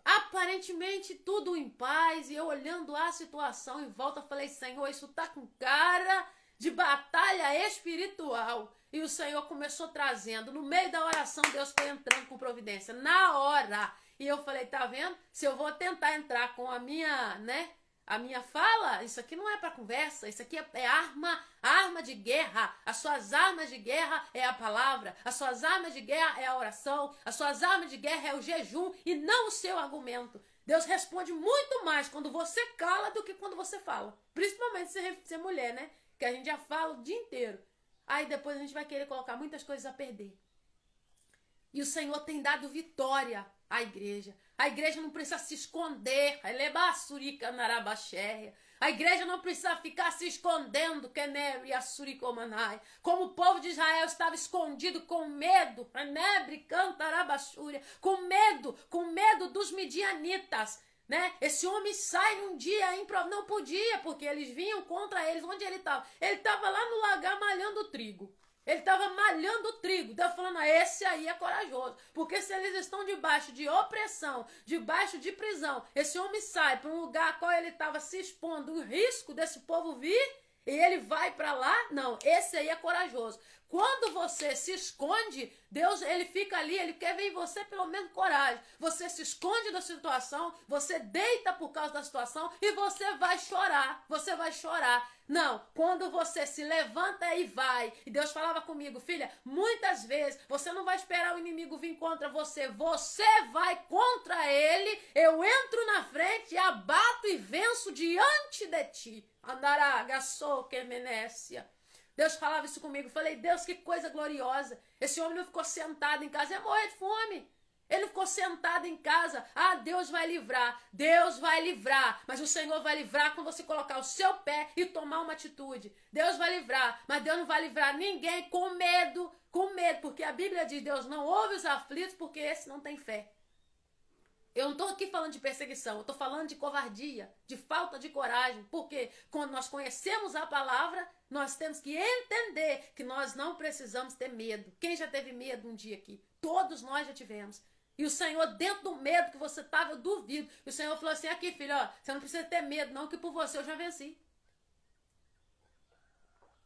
aparentemente tudo em paz, e eu olhando a situação em volta, falei, Senhor, isso tá com cara de batalha espiritual. E o Senhor começou trazendo, no meio da oração, Deus foi entrando com providência, na hora. E eu falei, tá vendo? Se eu vou tentar entrar com a minha, né, a minha fala, isso aqui não é para conversa, isso aqui é arma de guerra. As suas armas de guerra é a palavra, as suas armas de guerra é a oração, as suas armas de guerra é o jejum e não o seu argumento. Deus responde muito mais quando você cala do que quando você fala. Principalmente se você é mulher, né? Que a gente já fala o dia inteiro. Aí depois a gente vai querer colocar muitas coisas a perder. E o Senhor tem dado vitória à igreja. A igreja não precisa se esconder. A igreja não precisa ficar se escondendo. Como o povo de Israel estava escondido com medo. Com medo dos midianitas. Né? Esse homem sai um dia, não podia, porque eles vinham contra eles. Onde ele estava? Ele estava lá no lagar malhando trigo. Ele estava malhando trigo. Deus falando, esse aí é corajoso. Porque se eles estão debaixo de opressão, debaixo de prisão, esse homem sai para um lugar a qual ele estava se expondo, o risco desse povo vir, e ele vai para lá, não, esse aí é corajoso. Quando você se esconde, Deus, ele fica ali, ele quer ver em você pelo menos coragem. Você se esconde da situação, você deita por causa da situação e você vai chorar, Não, quando você se levanta e vai, e Deus falava comigo, filha, muitas vezes você não vai esperar o inimigo vir contra você, você vai contra ele, eu entro na frente, abato e venço diante de ti. Deus falava isso comigo. Falei, Deus, que coisa gloriosa. Esse homem não ficou sentado em casa, ia morrer de fome. Ele ficou sentado em casa. Ah, Deus vai livrar. Deus vai livrar. Mas o Senhor vai livrar quando você colocar o seu pé e tomar uma atitude. Deus vai livrar. Mas Deus não vai livrar ninguém com medo. Com medo. Porque a Bíblia diz, Deus não ouve os aflitos porque esse não tem fé. Eu não estou aqui falando de perseguição, eu estou falando de covardia, de falta de coragem, porque quando nós conhecemos a palavra, nós temos que entender que nós não precisamos ter medo. Quem já teve medo um dia aqui? Todos nós já tivemos. E o Senhor, dentro do medo que você estava, eu duvido. E o Senhor falou assim, aqui filho, ó, você não precisa ter medo não, que por você eu já venci.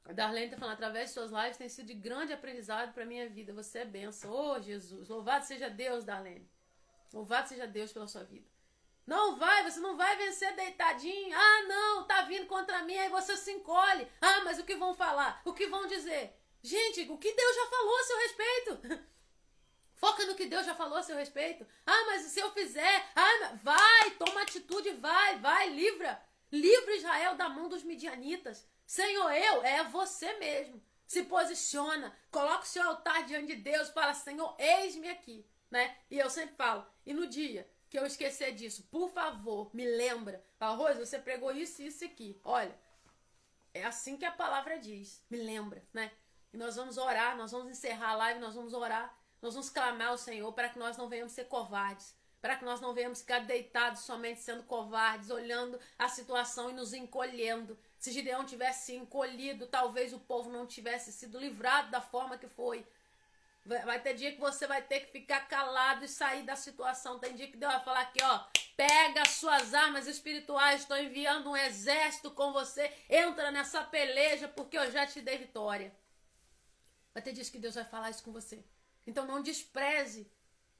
A Darlene está falando, através de suas lives tem sido de grande aprendizado para a minha vida. Você é bênção. Oh, Jesus, louvado seja Deus, Darlene. Louvado seja Deus pela sua vida. Não vai, você não vai vencer deitadinho. Ah, não, tá vindo contra mim, aí você se encolhe. Ah, mas o que vão falar? O que vão dizer? Gente, o que Deus já falou a seu respeito? Foca no que Deus já falou a seu respeito. Ah, mas se eu fizer, vai, toma atitude, vai, livra Israel da mão dos midianitas. Senhor, é você mesmo. Se posiciona, coloca o seu altar diante de Deus, fala, Senhor, eis-me aqui. Né? E eu sempre falo, e no dia que eu esquecer disso, por favor, me lembra. Fala, Rose, você pregou isso e isso aqui. Olha, é assim que a palavra diz. Me lembra, né? E nós vamos orar, nós vamos encerrar a live, nós vamos orar, nós vamos clamar ao Senhor para que nós não venhamos ser covardes, para que nós não venhamos ficar deitados somente sendo covardes, olhando a situação e nos encolhendo. Se Gideão tivesse encolhido, talvez o povo não tivesse sido livrado da forma que foi. Vai ter dia que você vai ter que ficar calado e sair da situação. Tem dia que Deus vai falar aqui, ó, pega as suas armas espirituais, estou enviando um exército com você, entra nessa peleja porque eu já te dei vitória. Vai ter dias que Deus vai falar isso com você. Então não despreze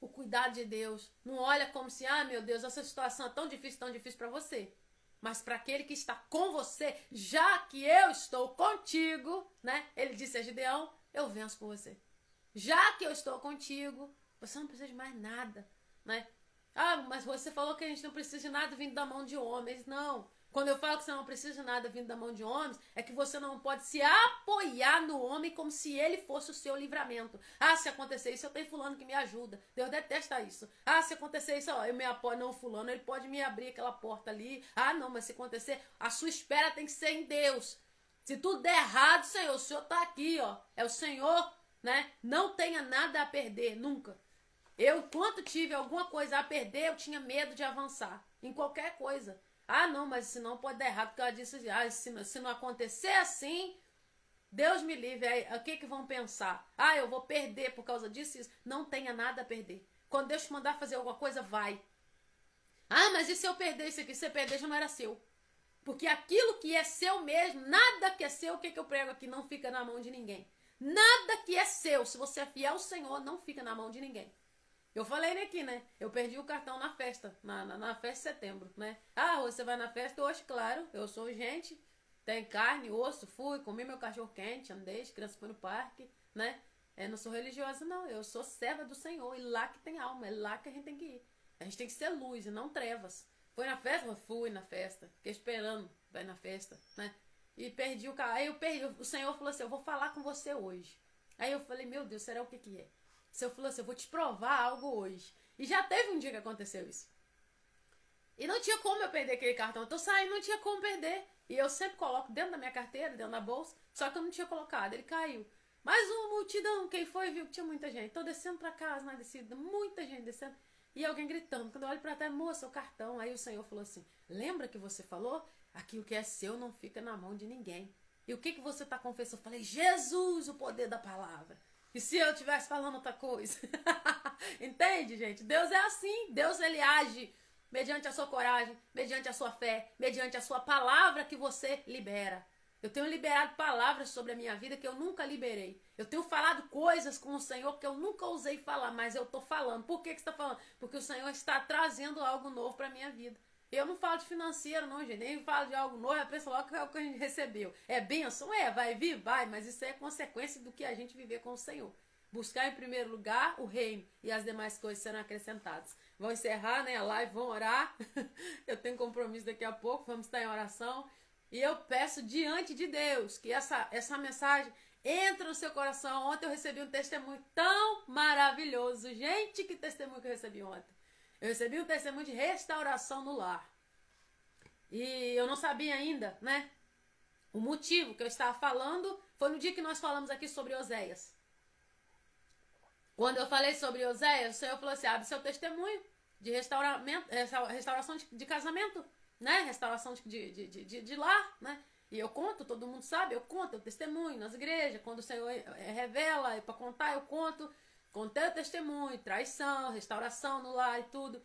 o cuidado de Deus. Não olha como se, meu Deus, essa situação é tão difícil para você. Mas para aquele que está com você, já que eu estou contigo, né? Ele disse a Gideão, eu venço por você. Já que eu estou contigo, você não precisa de mais nada, né? Ah, mas você falou que a gente não precisa de nada vindo da mão de homens. Não. Quando eu falo que você não precisa de nada vindo da mão de homens, é que você não pode se apoiar no homem como se ele fosse o seu livramento. Ah, se acontecer isso, eu tenho fulano que me ajuda. Deus detesta isso. Ah, se acontecer isso, ó, eu me apoio, não, fulano, ele pode me abrir aquela porta ali. Ah, não, mas se acontecer, a sua espera tem que ser em Deus. Se tudo der errado, Senhor, o Senhor está aqui, ó. É o Senhor, né? Não tenha nada a perder, nunca. Eu, quando tive alguma coisa a perder, eu tinha medo de avançar. Em qualquer coisa. Ah, não, mas senão pode dar errado. Porque ela disse, ah, se não acontecer assim, Deus me livre. Aí, o que vão pensar? Ah, eu vou perder por causa disso e isso. Não tenha nada a perder. Quando Deus te mandar fazer alguma coisa, vai. Ah, mas e se eu perder isso aqui? Se você perder, já não era seu. Porque aquilo que é seu mesmo, nada que é seu, o que eu prego aqui, não fica na mão de ninguém. Nada que é seu, se você é fiel ao Senhor, não fica na mão de ninguém. Eu falei aqui, né? Eu perdi o cartão na festa, na festa de setembro, né? Ah, você vai na festa hoje, claro, eu sou gente, tem carne, osso, fui, comi meu cachorro quente, andei, as crianças foram no parque, né? Eu não sou religiosa, não, eu sou serva do Senhor, e lá que tem alma, é lá que a gente tem que ir. A gente tem que ser luz e não trevas. Foi na festa? Eu fui na festa. Fiquei esperando vai na festa, né? E perdi o carro. Aí eu perdi. O Senhor falou assim, eu vou falar com você hoje. Aí eu falei, meu Deus, será o que é? O Senhor falou assim, eu vou te provar algo hoje. E já teve um dia que aconteceu isso. E não tinha como eu perder aquele cartão. Eu tô saindo, não tinha como perder. E eu sempre coloco dentro da minha carteira, dentro da bolsa. Só que eu não tinha colocado, ele caiu. Mas uma multidão, quem foi, viu que tinha muita gente. Tô descendo pra casa, na descida, muita gente descendo. E alguém gritando. Quando eu olho pra trás, moça, o cartão. Aí o Senhor falou assim, lembra que você falou? Aquilo que é seu não fica na mão de ninguém. E o que você tá confessando? Eu falei, Jesus, o poder da palavra. E se eu estivesse falando outra coisa? Entende, gente? Deus é assim. Deus, ele age mediante a sua coragem, mediante a sua fé, mediante a sua palavra que você libera. Eu tenho liberado palavras sobre a minha vida que eu nunca liberei. Eu tenho falado coisas com o Senhor que eu nunca ousei falar, mas eu estou falando. Por que você está falando? Porque o Senhor está trazendo algo novo para a minha vida. Eu não falo de financeiro, não, gente. Nem falo de algo novo, a pessoa logo que é o que a gente recebeu. É bênção? É, vai vir? Vai, mas isso é consequência do que a gente viver com o Senhor. Buscar em primeiro lugar o reino e as demais coisas serão acrescentadas. Vão encerrar, né, a live, vão orar. Eu tenho compromisso daqui a pouco, vamos estar em oração. E eu peço diante de Deus que essa mensagem entre no seu coração. Ontem eu recebi um testemunho tão maravilhoso. Gente, que testemunho que eu recebi ontem. Eu recebi um testemunho de restauração no lar. E eu não sabia ainda, né? O motivo que eu estava falando foi no dia que nós falamos aqui sobre Oséias. Quando eu falei sobre Oséias, o Senhor falou assim, abre seu testemunho de restauração de casamento, né? Restauração de lar, né? E eu conto, todo mundo sabe, eu conto, eu testemunho nas igrejas, quando o Senhor revela para contar, eu conto. Contei o testemunho, traição, restauração no lar e tudo.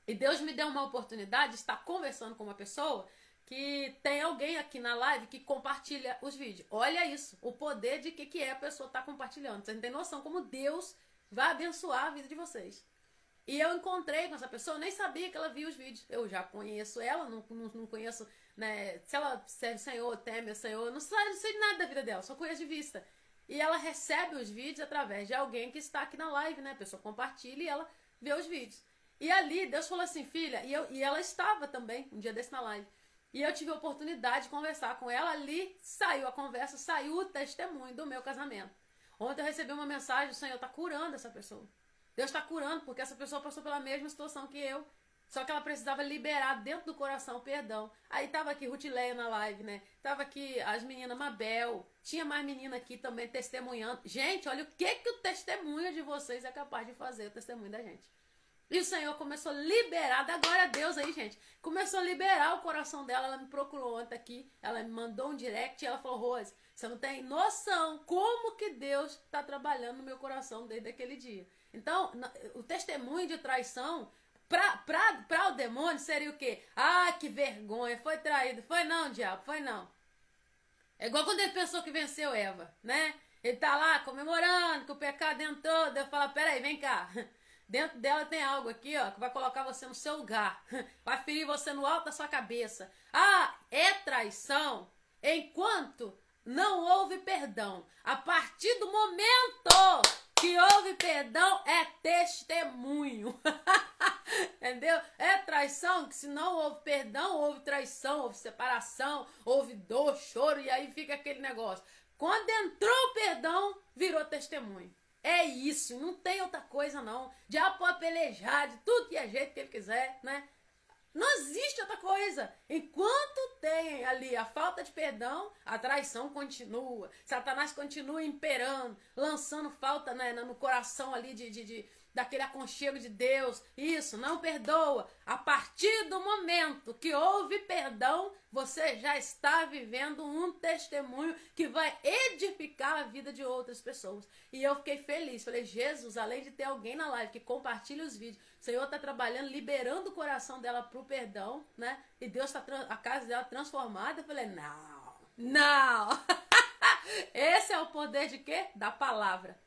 E Deus me deu uma oportunidade de estar conversando com uma pessoa que tem alguém aqui na live que compartilha os vídeos. Olha isso, o poder de que é a pessoa estar compartilhando. Vocês não têm noção como Deus vai abençoar a vida de vocês. E eu encontrei com essa pessoa, eu nem sabia que ela via os vídeos. Eu já conheço ela, não conheço, né? Se ela serve o Senhor, teme o Senhor, não sei nada da vida dela, só conheço de vista. E ela recebe os vídeos através de alguém que está aqui na live, né? A pessoa compartilha e ela vê os vídeos. E ali, Deus falou assim, filha, e ela estava também, um dia desse na live. E eu tive a oportunidade de conversar com ela, ali saiu a conversa, saiu o testemunho do meu casamento. Ontem eu recebi uma mensagem, o Senhor está curando essa pessoa. Deus está curando, porque essa pessoa passou pela mesma situação que eu. Só que ela precisava liberar dentro do coração perdão. Aí tava aqui Rutileia na live, né? Tava aqui as meninas Mabel. Tinha mais menina aqui também testemunhando. Gente, olha o que o testemunho de vocês é capaz de fazer, o testemunho da gente. E o Senhor começou a liberar, dá glória a Deus aí, gente. Começou a liberar o coração dela. Ela me procurou ontem aqui. Ela me mandou um direct e ela falou, Rose, você não tem noção como que Deus está trabalhando no meu coração desde aquele dia. Então, o testemunho de traição... Pra o demônio seria o quê? Ah, que vergonha, foi traído. Foi não, diabo, foi não. É igual quando ele pensou que venceu Eva, né? Ele tá lá comemorando que o pecado entrou. Deus fala, peraí, vem cá. Dentro dela tem algo aqui, ó, que vai colocar você no seu lugar. Vai ferir você no alto da sua cabeça. Ah, é traição enquanto não houve perdão. A partir do momento que houve perdão, é testemunho. Entendeu? É traição, que se não houve perdão, houve traição, houve separação, houve dor, choro, e aí fica aquele negócio. Quando entrou o perdão, virou testemunho. É isso, não tem outra coisa não. O diabo pode pelejar de tudo que é jeito que ele quiser, né? Não existe outra coisa. Enquanto tem ali a falta de perdão, a traição continua. Satanás continua imperando, lançando falta, né, no coração ali daquele aconchego de Deus. Isso, não perdoa. A partir do momento que houve perdão, você já está vivendo um testemunho que vai edificar a vida de outras pessoas. E eu fiquei feliz. Falei, Jesus, além de ter alguém na live que compartilha os vídeos, o Senhor está trabalhando, liberando o coração dela para o perdão, né? E Deus está a casa dela transformada. Eu falei, não. Esse é o poder de quê? Da palavra.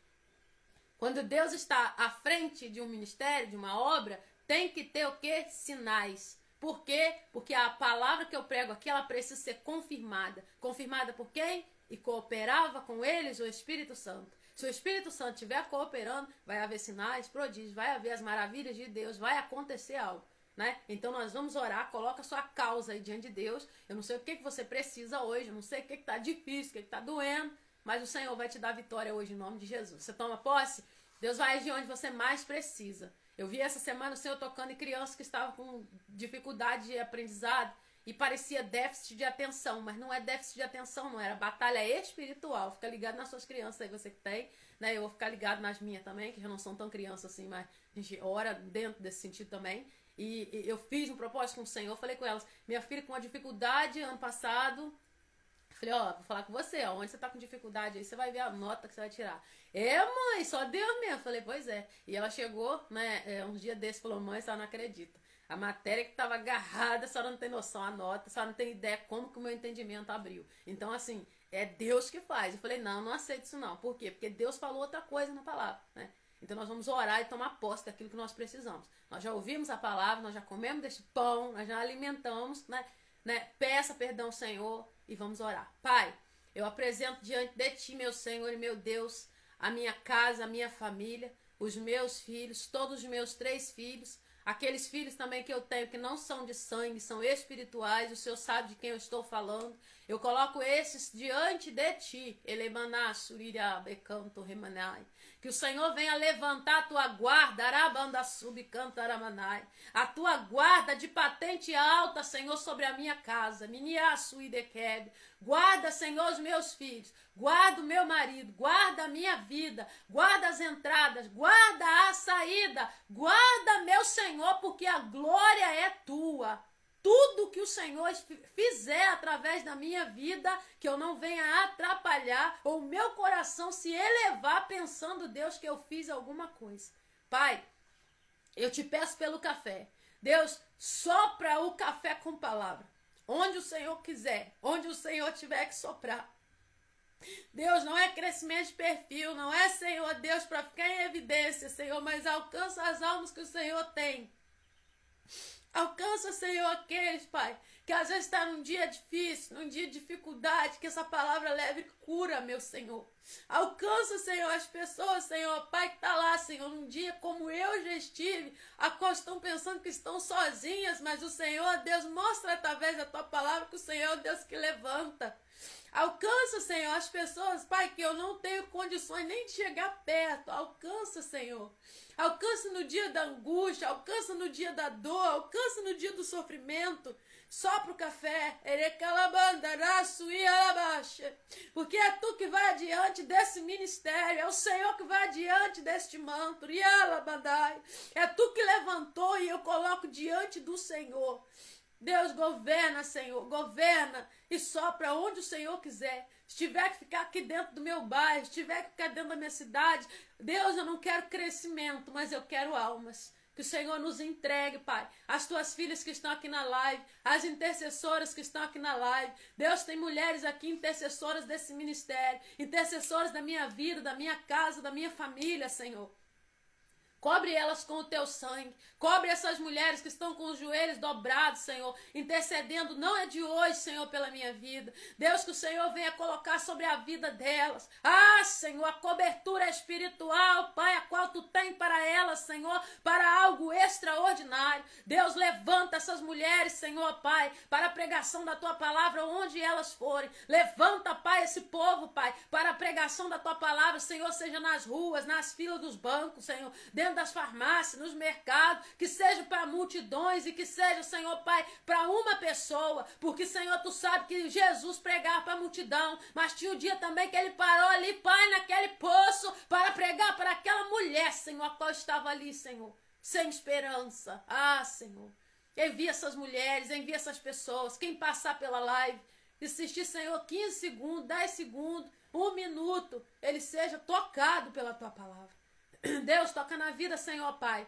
Quando Deus está à frente de um ministério, de uma obra, tem que ter o quê? Sinais. Por quê? Porque a palavra que eu prego aqui, ela precisa ser confirmada. Confirmada por quem? E cooperava com eles o Espírito Santo. Se o Espírito Santo estiver cooperando, vai haver sinais, prodígios, vai haver as maravilhas de Deus, vai acontecer algo, né? Então nós vamos orar, coloca a sua causa aí diante de Deus. Eu não sei o que você precisa hoje, eu não sei o que está difícil, o que está doendo, mas o Senhor vai te dar vitória hoje em nome de Jesus. Você toma posse? Deus vai agir onde você mais precisa. Eu vi essa semana o Senhor tocando em crianças que estavam com dificuldade de aprendizado e parecia déficit de atenção, mas não é déficit de atenção, não, era batalha espiritual. Fica ligado nas suas crianças aí, você que tem, né? Eu vou ficar ligado nas minhas também, que já não são tão crianças assim, mas a gente ora dentro desse sentido também. E eu fiz um propósito com o Senhor, falei com elas, minha filha com uma dificuldade ano passado, falei, vou falar com você, onde você tá com dificuldade aí, você vai ver a nota que você vai tirar. Mãe, só Deus mesmo. Falei, pois é. E ela chegou, né, uns dias desses, falou, mãe, a senhora não acredita. A matéria que tava agarrada, a senhora não tem noção, a nota, a senhora não tem ideia como que o meu entendimento abriu. Então, assim, é Deus que faz. Eu falei, não aceito isso não. Por quê? Porque Deus falou outra coisa na palavra, né? Então nós vamos orar e tomar posse daquilo que nós precisamos. Nós já ouvimos a palavra, nós já comemos desse pão, nós já alimentamos, né? Peça perdão ao Senhor e vamos orar. Pai, eu apresento diante de Ti, meu Senhor e meu Deus, a minha casa, a minha família, os meus filhos, todos os meus 3 filhos, aqueles filhos também que eu tenho que não são de sangue, são espirituais, o Senhor sabe de quem eu estou falando. Eu coloco esses diante de Ti. Elemaná, surirá, becanto, remanai. Que o Senhor venha levantar a tua guarda, arabanda subcanta aramanai. A tua guarda de patente alta, Senhor, sobre a minha casa. Miniaçu e dequebe. Guarda, Senhor, os meus filhos. Guarda o meu marido. Guarda a minha vida. Guarda as entradas. Guarda a saída. Guarda, meu Senhor, porque a glória é tua. Tudo que o Senhor fizer através da minha vida, que eu não venha atrapalhar, ou o meu coração se elevar pensando, Deus, que eu fiz alguma coisa. Pai, eu te peço pelo café. Deus, sopra o café com palavra. Onde o Senhor quiser, onde o Senhor tiver que soprar. Deus, não é crescimento de perfil, não é, Senhor, Deus, para ficar em evidência, Senhor, mas alcança as almas que o Senhor tem. Alcança, Senhor, aqueles, Pai, que às vezes está num dia difícil, num dia de dificuldade, que essa palavra leve cura, meu Senhor. Alcança, Senhor, as pessoas, Senhor, Pai, que está lá, Senhor, num dia como eu já estive, a qual estão pensando que estão sozinhas, mas o Senhor, Deus, mostra através da Tua palavra que o Senhor é o Deus que levanta. Alcança, Senhor, as pessoas, Pai, que eu não tenho condições nem de chegar perto. Alcança, Senhor. Alcança no dia da angústia, alcança no dia da dor, alcança no dia do sofrimento. Sopra o café, porque é Tu que vai adiante desse ministério, é o Senhor que vai adiante deste manto, é Tu que levantou e eu coloco diante do Senhor. Deus, governa, Senhor, governa e sopra onde o Senhor quiser. Se tiver que ficar aqui dentro do meu bairro, se tiver que ficar dentro da minha cidade, Deus, eu não quero crescimento, mas eu quero almas. Que o Senhor nos entregue, Pai, as Tuas filhas que estão aqui na live, as intercessoras que estão aqui na live. Deus, tem mulheres aqui intercessoras desse ministério, intercessoras da minha vida, da minha casa, da minha família, Senhor. Cobre elas com o Teu sangue. Cobre essas mulheres que estão com os joelhos dobrados, Senhor, intercedendo. Não é de hoje, Senhor, pela minha vida. Deus, que o Senhor venha colocar sobre a vida delas. Senhor, a cobertura espiritual, Pai, a qual Tu tem para elas, Senhor, para algo extraordinário. Deus, levanta essas mulheres, Senhor, Pai, para a pregação da Tua palavra onde elas forem. Levanta, Pai, esse povo, Pai, para a pregação da Tua palavra, Senhor, seja nas ruas, nas filas dos bancos, Senhor. Deus, dentro das farmácias, nos mercados, que seja para multidões e que seja, Senhor Pai, para uma pessoa, porque, Senhor, tu sabe que Jesus pregava para a multidão, mas tinha um dia também que ele parou ali, Pai, naquele poço, para pregar para aquela mulher, Senhor, a qual estava ali, Senhor, sem esperança. Ah, Senhor, envia essas mulheres, envia essas pessoas, quem passar pela live, assistir, Senhor, 15 segundos, 10 segundos, 1 minuto, ele seja tocado pela tua palavra. Deus, toca na vida, Senhor Pai,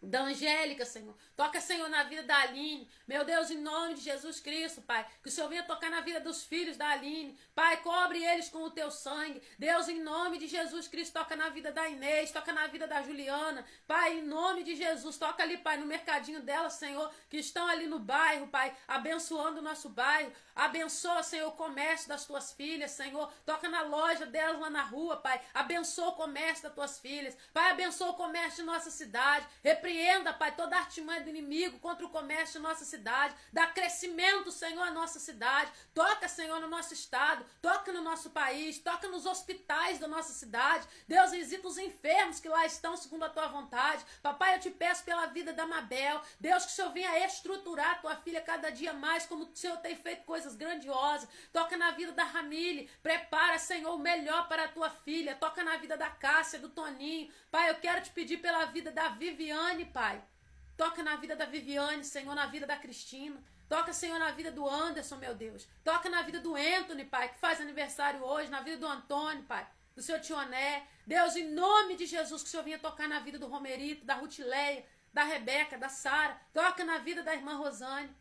da Angélica, Senhor. Toca, Senhor, na vida da Aline. Meu Deus, em nome de Jesus Cristo, Pai, que o Senhor venha tocar na vida dos filhos da Aline. Pai, cobre eles com o teu sangue. Deus, em nome de Jesus Cristo, toca na vida da Inês, toca na vida da Juliana. Pai, em nome de Jesus, toca ali, Pai, no mercadinho delas, Senhor, que estão ali no bairro, Pai, abençoando o nosso bairro. Abençoa, Senhor, o comércio das tuas filhas, Senhor. Toca na loja delas lá na rua, Pai. Abençoa o comércio das tuas filhas. Pai, abençoa o comércio de nossa cidade. Repreenda, Pai, toda artimanha do inimigo contra o comércio de nossa cidade. Dá crescimento, Senhor, à nossa cidade. Toca, Senhor, no nosso estado. Toca no nosso país. Toca nos hospitais da nossa cidade. Deus, visita os enfermos que lá estão segundo a tua vontade. Papai, eu te peço pela vida da Mabel. Deus, que o Senhor venha estruturar a tua filha cada dia mais, como o Senhor tem feito coisas grandiosas. Toca na vida da Ramile. Prepara, Senhor, o melhor para a tua filha. Toca na vida da Cássia, do Toninho. Pai, eu quero te pedir pela vida da Viviane, Pai. Toca na vida da Viviane, Senhor, na vida da Cristina. Toca, Senhor, na vida do Anderson, meu Deus. Toca na vida do Anthony, Pai, que faz aniversário hoje. Na vida do Antônio, Pai. Do seu Tioné. Deus, em nome de Jesus, que o Senhor venha tocar na vida do Romerito, da Rutileia, da Rebeca, da Sara. Toca na vida da irmã Rosane.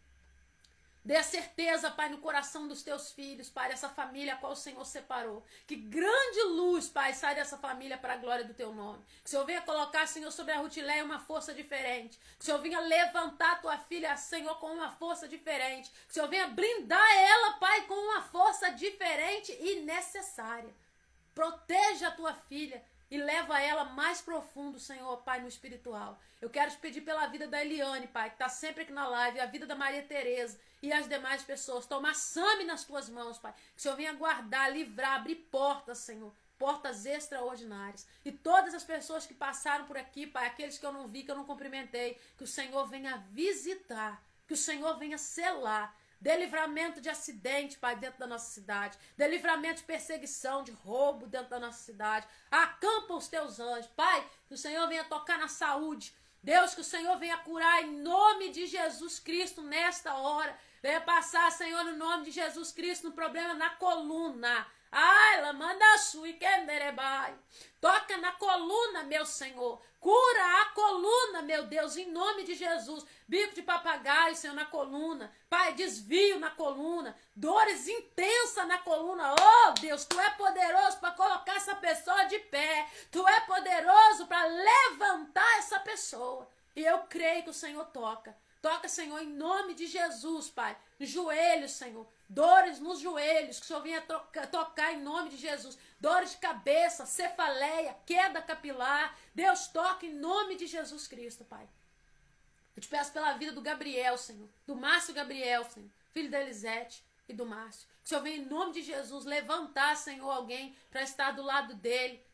Dê a certeza, Pai, no coração dos teus filhos, Pai, dessa família a qual o Senhor separou. Que grande luz, Pai, sai dessa família para a glória do teu nome. Que o Senhor venha colocar, Senhor, sobre a Rutileia uma força diferente. Que o Senhor venha levantar a tua filha, Senhor, com uma força diferente. Que o Senhor venha blindar ela, Pai, com uma força diferente e necessária. Proteja a tua filha e leva ela mais profundo, Senhor, Pai, no espiritual. Eu quero te pedir pela vida da Eliane, Pai, que está sempre aqui na live, a vida da Maria Tereza e as demais pessoas. Toma Sami nas tuas mãos, Pai. Que o Senhor venha guardar, livrar, abrir portas, Senhor. Portas extraordinárias. E todas as pessoas que passaram por aqui, Pai, aqueles que eu não vi, que eu não cumprimentei, que o Senhor venha visitar, que o Senhor venha selar. Dê livramento de acidente, Pai, dentro da nossa cidade. Dê livramento de perseguição, de roubo dentro da nossa cidade. Acampa os teus anjos. Pai, que o Senhor venha tocar na saúde. Deus, que o Senhor venha curar em nome de Jesus Cristo nesta hora. Venha passar, Senhor, no nome de Jesus Cristo, no problema na coluna. Ai, ela manda a sua e quenderebai. Toca na coluna, meu Senhor. Cura a coluna, meu Deus, em nome de Jesus. Bico de papagaio, Senhor, na coluna. Pai, desvio na coluna. Dores intensas na coluna. Oh, Deus, tu é poderoso para colocar essa pessoa de pé. Tu é poderoso para levantar essa pessoa. E eu creio que o Senhor toca. Toca, Senhor, em nome de Jesus, Pai. Joelhos, Senhor. Dores nos joelhos. Que o Senhor venha tocar em nome de Jesus. Dores de cabeça, cefaleia, queda capilar. Deus, toca em nome de Jesus Cristo, Pai. Eu te peço pela vida do Gabriel, Senhor. Do Márcio Gabriel, Senhor. Filho da Elisete e do Márcio. Que o Senhor venha em nome de Jesus levantar, Senhor, alguém para estar do lado dele.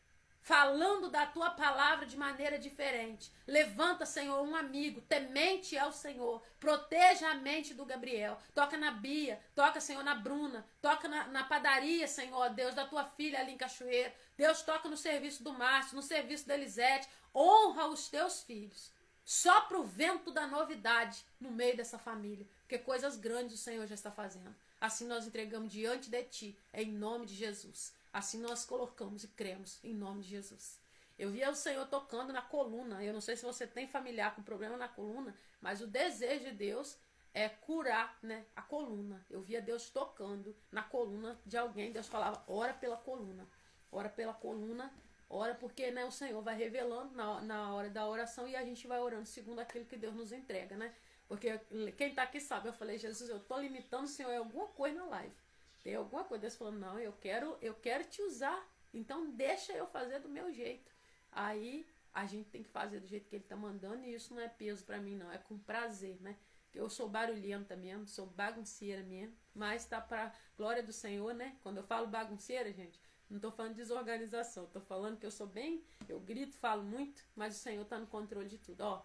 Falando da tua palavra de maneira diferente. Levanta, Senhor, um amigo, temente ao Senhor. Proteja a mente do Gabriel. Toca na Bia, toca, Senhor, na Bruna. Toca na padaria, Senhor, Deus, da tua filha ali em Cachoeira. Deus, toca no serviço do Márcio, no serviço da Elisete. Honra os teus filhos. Sopra o vento da novidade no meio dessa família. Porque coisas grandes o Senhor já está fazendo. Assim nós entregamos diante de ti, em nome de Jesus. Assim nós colocamos e cremos em nome de Jesus. Eu via o Senhor tocando na coluna. Eu não sei se você tem familiar com problema na coluna, mas o desejo de Deus é curar, né, a coluna. Eu via Deus tocando na coluna de alguém. Deus falava, ora pela coluna. Ora pela coluna. Ora porque, né, o Senhor vai revelando na hora da oração e a gente vai orando segundo aquilo que Deus nos entrega, né? Porque quem está aqui sabe, eu falei, Jesus, eu estou limitando o Senhor em alguma coisa na live. Tem alguma coisa, Deus falando, não, eu quero te usar, então deixa eu fazer do meu jeito. Aí a gente tem que fazer do jeito que ele tá mandando e isso não é peso para mim não, é com prazer, né? Eu sou barulhenta mesmo, sou bagunceira mesmo, mas tá para glória do Senhor, né? Quando eu falo bagunceira, gente, Não tô falando de desorganização, tô falando que eu sou bem, eu grito, falo muito, mas o Senhor tá no controle de tudo. Ó,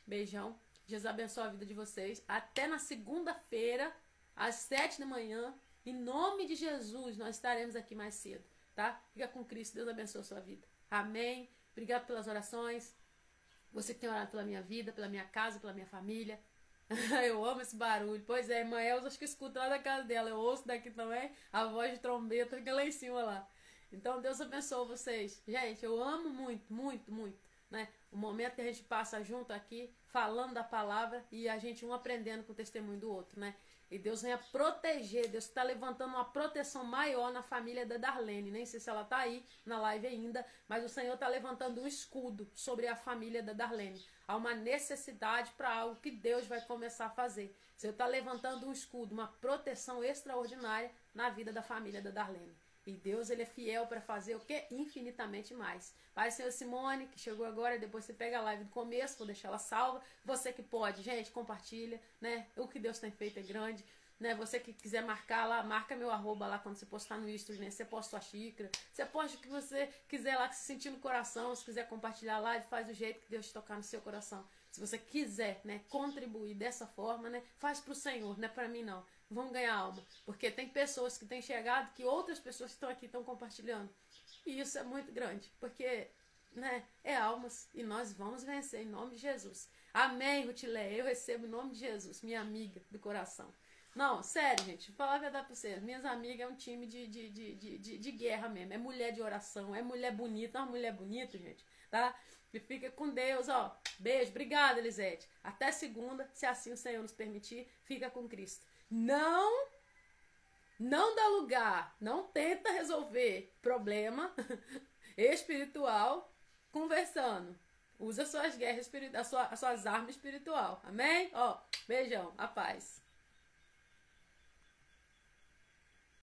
beijão. Jesus abençoe a vida de vocês. Até na segunda-feira, às 7 da manhã. Em nome de Jesus, nós estaremos aqui mais cedo, tá? Fica com Cristo. Deus abençoe a sua vida. Amém. Obrigado pelas orações. Você que tem orado pela minha vida, pela minha casa, pela minha família. Eu amo esse barulho. Pois é, irmã Elza, acho que escuta lá da casa dela. Eu ouço daqui também a voz de trombeta que é lá em cima lá. Então, Deus abençoe vocês. Gente, eu amo muito, muito, muito, né? O momento que a gente passa junto aqui, falando da palavra e a gente um aprendendo com o testemunho do outro, né? E Deus venha proteger, Deus está levantando uma proteção maior na família da Darlene. Nem sei se ela está aí na live ainda, mas o Senhor está levantando um escudo sobre a família da Darlene. Há uma necessidade para algo que Deus vai começar a fazer. O Senhor está levantando um escudo, uma proteção extraordinária na vida da família da Darlene. E Deus, ele é fiel para fazer o que? Infinitamente mais. Pai, Senhor Simone, que chegou agora, depois você pega a live do começo, vou deixar ela salva. Você que pode, gente, compartilha, né? O que Deus tem feito é grande, né? Você que quiser marcar lá, marca meu arroba lá quando você postar no Instagram, né? Você posta sua xícara, você posta o que você quiser lá, que se sentir no coração, se quiser compartilhar a live, faz do jeito que Deus te tocar no seu coração. Se você quiser, né, contribuir dessa forma, né, faz pro Senhor, não é pra mim não. Vamos ganhar alma, porque tem pessoas que têm chegado, que outras pessoas que estão aqui estão compartilhando. E isso é muito grande, porque, né, é almas e nós vamos vencer em nome de Jesus. Amém, Rutileia, eu recebo em nome de Jesus, minha amiga do coração. Não, sério, gente, vou falar a verdade pra vocês. Minhas amigas é um time de guerra mesmo, é mulher de oração, é mulher bonita, uma mulher bonita, gente, tá? E fica com Deus, ó. Beijo, obrigada, Elisete. Até segunda, se assim o Senhor nos permitir, fica com Cristo. Não dá lugar, não tenta resolver problema espiritual conversando. Usa suas guerras espirituais, as suas armas espirituais. Amém? Ó, beijão, a paz.